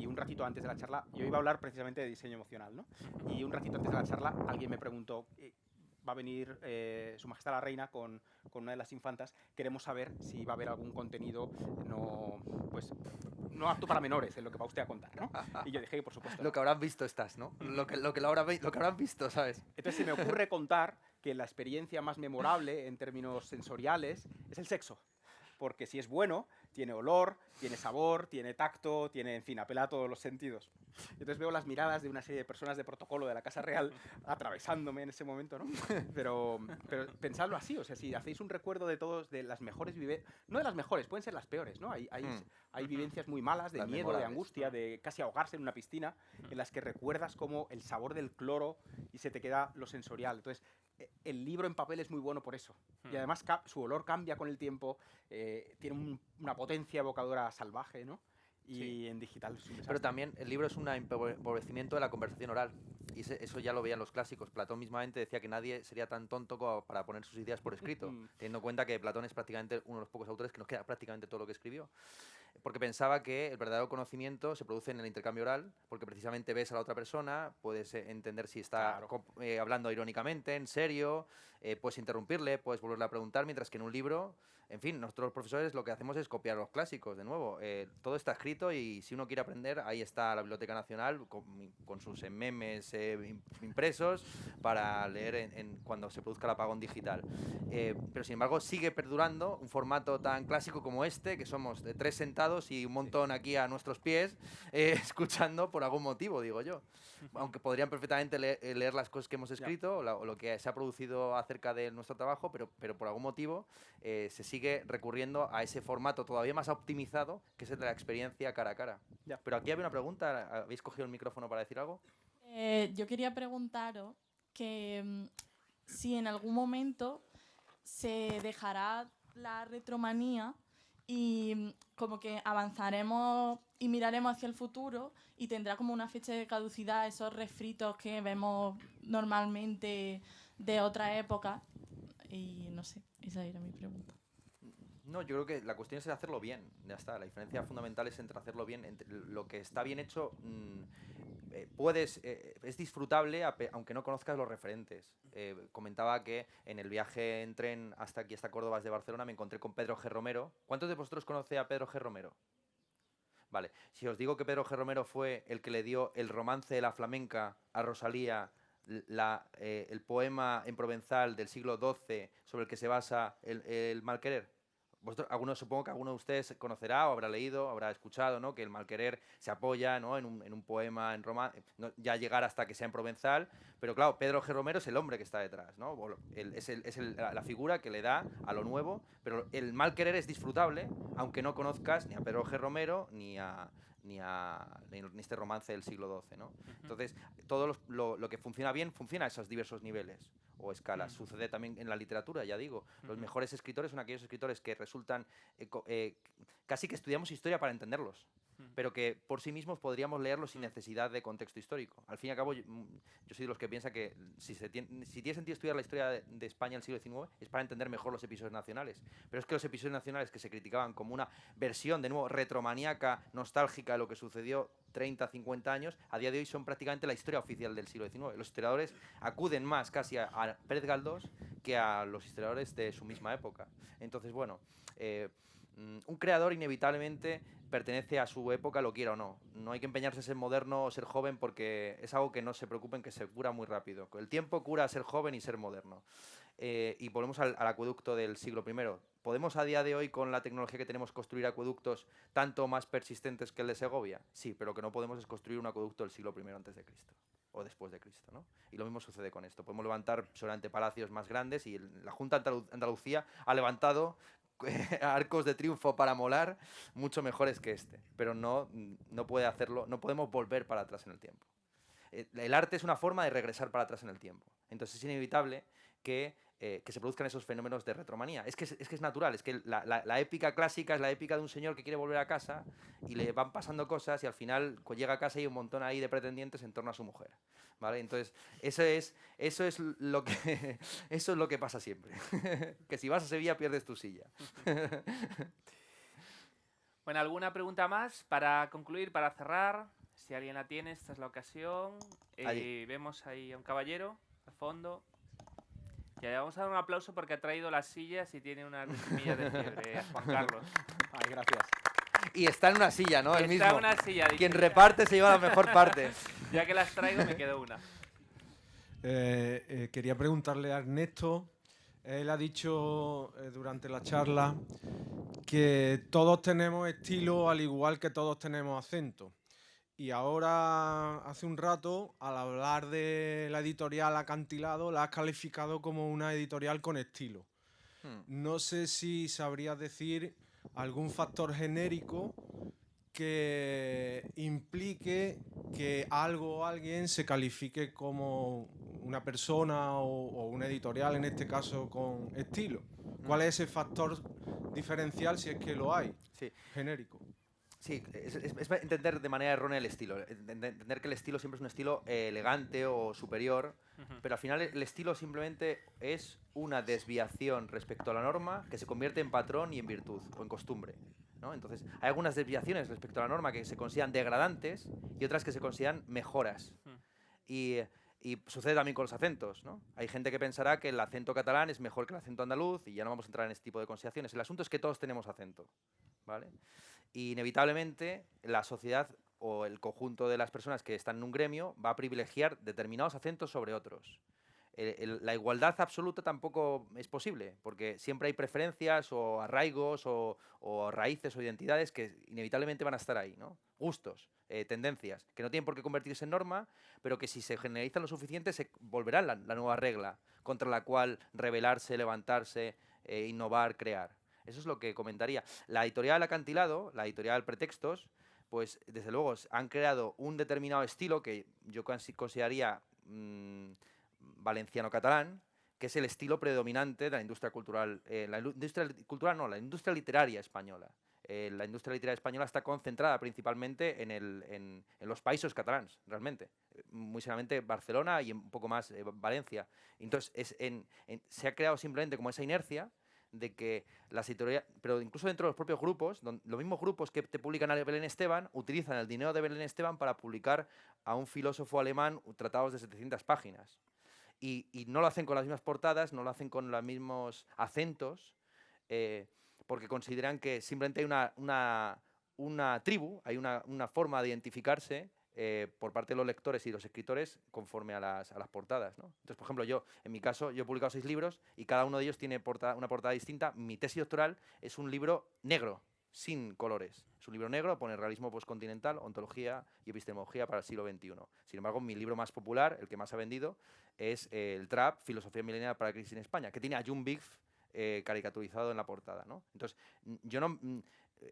Speaker 3: un ratito antes de la charla, yo iba a hablar precisamente de diseño emocional, ¿no? Y un ratito antes de la charla alguien me preguntó, va a venir Su Majestad la Reina con una de las infantas, queremos saber si va a haber algún contenido no apto para menores, en lo que va usted a contar, ¿no? Y yo dije que por supuesto
Speaker 2: Lo que habrán visto estas, ¿no? Lo que habrán visto, ¿sabes?
Speaker 3: Entonces se me ocurre contar que la experiencia más memorable en términos sensoriales es el sexo. Porque si es bueno, tiene olor, tiene sabor, tiene tacto, en fin, apela a todos los sentidos. Entonces veo las miradas de una serie de personas de protocolo de la Casa Real atravesándome en ese momento, ¿no? Pero pensadlo así, o sea, si hacéis un recuerdo de todos, de las mejores vivencias, no de las mejores, pueden ser las peores, ¿no? Hay vivencias muy malas, de
Speaker 2: Las
Speaker 3: miedo, de
Speaker 2: memorables,
Speaker 3: angustia, de casi ahogarse en una piscina, en las que recuerdas como el sabor del cloro y se te queda lo sensorial. Entonces, el libro en papel es muy bueno por eso. Y además su olor cambia con el tiempo, tiene una potencia evocadora salvaje, ¿no? Y en digital es un desastre.
Speaker 2: Pero también el libro es un empobrecimiento de la conversación oral. Y eso ya lo veían los clásicos. Platón mismamente decía que nadie sería tan tonto como para poner sus ideas por escrito, teniendo en cuenta que Platón es prácticamente uno de los pocos autores que nos queda prácticamente todo lo que escribió. Porque pensaba que el verdadero conocimiento se produce en el intercambio oral, porque precisamente ves a la otra persona, puedes entender si está hablando irónicamente, en serio, puedes interrumpirle, puedes volverle a preguntar, mientras que en un libro, en fin, nosotros los profesores lo que hacemos es copiar los clásicos, de nuevo. Todo está escrito y si uno quiere aprender, ahí está la Biblioteca Nacional con sus memes impresos para leer cuando se produzca el apagón digital. Pero sin embargo sigue perdurando un formato tan clásico como este, que somos de 3 sentados y un montón aquí a nuestros pies, escuchando por algún motivo, digo yo. Aunque podrían perfectamente leer las cosas que hemos escrito o lo que se ha producido acerca de nuestro trabajo, pero por algún motivo se sigue recurriendo a ese formato todavía más optimizado, que es el de la experiencia cara a cara. Pero aquí había una pregunta, ¿habéis cogido el micrófono para decir algo?
Speaker 7: Yo quería preguntaros que si en algún momento se dejará la retromanía y como que avanzaremos y miraremos hacia el futuro y tendrá como una fecha de caducidad esos refritos que vemos normalmente de otra época. Y no sé, esa era mi pregunta.
Speaker 2: No, yo creo que la cuestión es hacerlo bien, ya está. La diferencia fundamental es entre hacerlo bien, entre lo que está bien hecho. Es disfrutable aunque no conozcas los referentes. Comentaba que en el viaje en tren hasta aquí, hasta Córdoba, desde Barcelona, me encontré con Pedro G. Romero. ¿Cuántos de vosotros conocéis a Pedro G. Romero? Vale, si os digo que Pedro G. Romero fue el que le dio el romance de la flamenca a Rosalía, el poema en provenzal del siglo XII sobre el que se basa el mal querer. Supongo que alguno de ustedes conocerá o habrá leído, habrá escuchado, ¿no?, que el malquerer se apoya, ¿no?, en un poema, en Roma, no, ya llegar hasta que sea en provenzal, pero claro, Pedro G. Romero es el hombre que está detrás, ¿no? La figura que le da a lo nuevo, pero el malquerer es disfrutable, aunque no conozcas ni a Pedro G. Romero ni a ni este romance del siglo XII, ¿no? Entonces, todo lo que funciona bien funciona a esos diversos niveles o escalas. Sucede también en la literatura, ya digo. Los mejores escritores son aquellos escritores que resultan... casi que estudiamos historia para entenderlos, pero que por sí mismos podríamos leerlos sin necesidad de contexto histórico. Al fin y al cabo, yo soy de los que piensa que si tiene sentido estudiar la historia de España del siglo XIX es para entender mejor los episodios nacionales. Pero es que los episodios nacionales que se criticaban como una versión, de nuevo, retromaníaca, nostálgica de lo que sucedió 30, 50 años, a día de hoy son prácticamente la historia oficial del siglo XIX. Los historiadores acuden más casi a Pérez Galdós que a los historiadores de su misma época. Entonces, bueno, un creador inevitablemente pertenece a su época, lo quiera o no. No hay que empeñarse en ser moderno o ser joven porque es algo que no se preocupen, que se cura muy rápido. El tiempo cura ser joven y ser moderno. Y volvemos al acueducto del siglo I. ¿Podemos a día de hoy, con la tecnología que tenemos, construir acueductos tanto más persistentes que el de Segovia? Sí, pero lo que no podemos es construir un acueducto del siglo I antes de Cristo o después de Cristo, ¿no? Y lo mismo sucede con esto. Podemos levantar solamente palacios más grandes y la Junta de Andalucía ha levantado arcos de triunfo para molar mucho mejores que este, pero no puede hacerlo, no podemos volver para atrás en el tiempo. El arte es una forma de regresar para atrás en el tiempo. Entonces es inevitable que se produzcan esos fenómenos de retromanía. Es que es natural, es que la épica clásica es la épica de un señor que quiere volver a casa y le van pasando cosas y al final llega a casa y hay un montón ahí de pretendientes en torno a su mujer, ¿vale? Entonces eso es lo que pasa siempre. Que si vas a Sevilla pierdes tu silla.
Speaker 1: Bueno, ¿alguna pregunta más para concluir, para cerrar? Si alguien la tiene, esta es la ocasión. Vemos ahí a un caballero al fondo. Ya, vamos a dar un aplauso porque ha traído las sillas y tiene unas semillas de fiebre, Juan Carlos.
Speaker 3: Ay, gracias.
Speaker 2: Y está en una silla, ¿no? El mismo.
Speaker 1: Está en una silla.
Speaker 2: Quien reparte se lleva la mejor parte.
Speaker 1: Ya que las traigo, me quedo una.
Speaker 8: Quería preguntarle a Ernesto. Él ha dicho durante la charla que todos tenemos estilo al igual que todos tenemos acento. Y ahora, hace un rato, al hablar de la editorial Acantilado, la has calificado como una editorial con estilo. No sé si sabrías decir algún factor genérico que implique que algo o alguien se califique como una persona o una editorial, en este caso, con estilo. ¿Cuál es ese factor diferencial, si es que lo hay, genérico?
Speaker 2: Sí, es entender de manera errónea el estilo. Entender que el estilo siempre es un estilo elegante o superior, pero al final el estilo simplemente es una desviación respecto a la norma que se convierte en patrón y en virtud o en costumbre, ¿no? Entonces, hay algunas desviaciones respecto a la norma que se consideran degradantes y otras que se consideran mejoras. Y sucede también con los acentos, ¿no? Hay gente que pensará que el acento catalán es mejor que el acento andaluz y ya no vamos a entrar en este tipo de consideraciones. El asunto es que todos tenemos acento, ¿vale? Y inevitablemente la sociedad o el conjunto de las personas que están en un gremio va a privilegiar determinados acentos sobre otros. La igualdad absoluta tampoco es posible, porque siempre hay preferencias o arraigos o raíces o identidades que inevitablemente van a estar ahí, ¿no? Gustos, tendencias, que no tienen por qué convertirse en norma, pero que si se generalizan lo suficiente se volverán la nueva regla contra la cual rebelarse, levantarse, innovar, crear. Eso es lo que comentaría. La editorial Acantilado, la editorial Pretextos, pues desde luego han creado un determinado estilo que yo consideraría valenciano-catalán, que es el estilo predominante de la industria cultural, la industria literaria española. La industria literaria española está concentrada principalmente en los países catalans, realmente. Muy seguramente Barcelona y un poco más Valencia. Entonces, se ha creado simplemente como esa inercia de que las editoriales, pero incluso dentro de los propios grupos, los mismos grupos que te publican a Belén Esteban utilizan el dinero de Belén Esteban para publicar a un filósofo alemán tratados de 700 páginas. Y no lo hacen con las mismas portadas, no lo hacen con los mismos acentos, porque consideran que simplemente hay una tribu, hay una forma de identificarse por parte de los lectores y los escritores conforme a las portadas, ¿no? Entonces, por ejemplo, en mi caso, yo he publicado 6 libros y cada uno de ellos tiene una portada distinta. Mi tesis doctoral es un libro negro, sin colores. Es un libro negro, pone realismo postcontinental, ontología y epistemología para el siglo XXI. Sin embargo, mi libro más popular, el que más ha vendido, es el Trap, Filosofía milenial para la crisis en España, que tiene a Jung Bigf caricaturizado en la portada, ¿no? Entonces,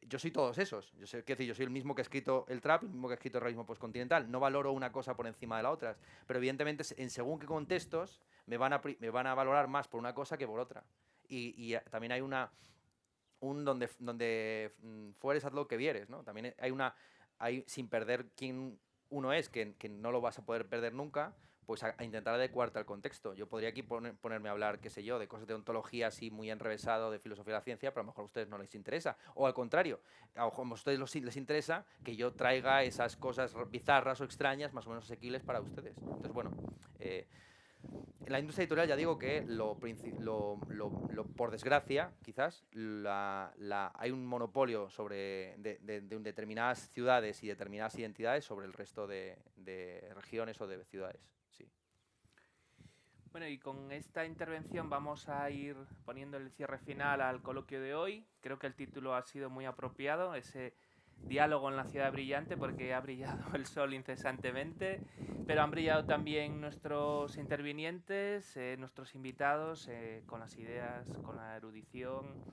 Speaker 2: yo soy todos esos. Yo soy el mismo que he escrito el trap, el mismo que he escrito el realismo postcontinental. No valoro una cosa por encima de la otra, pero evidentemente en según qué contextos me van a valorar más por una cosa que por otra. Y también hay donde fueres haz lo que vieres, ¿no? También hay sin perder quién uno es, que no lo vas a poder perder nunca, pues a intentar adecuarte al contexto. Yo podría aquí ponerme a hablar, qué sé yo, de cosas de ontología así muy enrevesado, de filosofía de la ciencia, pero a lo mejor a ustedes no les interesa. O al contrario, a ustedes les interesa que yo traiga esas cosas bizarras o extrañas, más o menos asequibles para ustedes. Entonces, bueno, en la industria editorial ya digo que por desgracia, quizás, hay un monopolio de determinadas ciudades y determinadas identidades sobre el resto de regiones o de ciudades. Sí.
Speaker 1: Bueno, y con esta intervención vamos a ir poniendo el cierre final al coloquio de hoy. Creo que el título ha sido muy apropiado, ese diálogo en la ciudad brillante, porque ha brillado el sol incesantemente, pero han brillado también nuestros intervinientes, nuestros invitados, con las ideas, con la erudición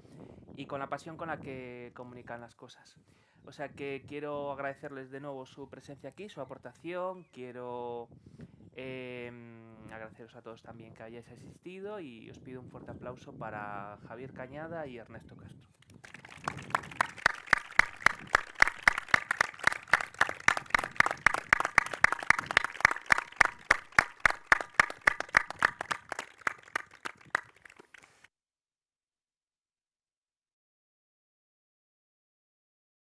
Speaker 1: y con la pasión con la que comunican las cosas. O sea que quiero agradecerles de nuevo su presencia aquí, su aportación. Quiero agradeceros a todos también que hayáis asistido y os pido un fuerte aplauso para Javier Cañada y Ernesto Castro.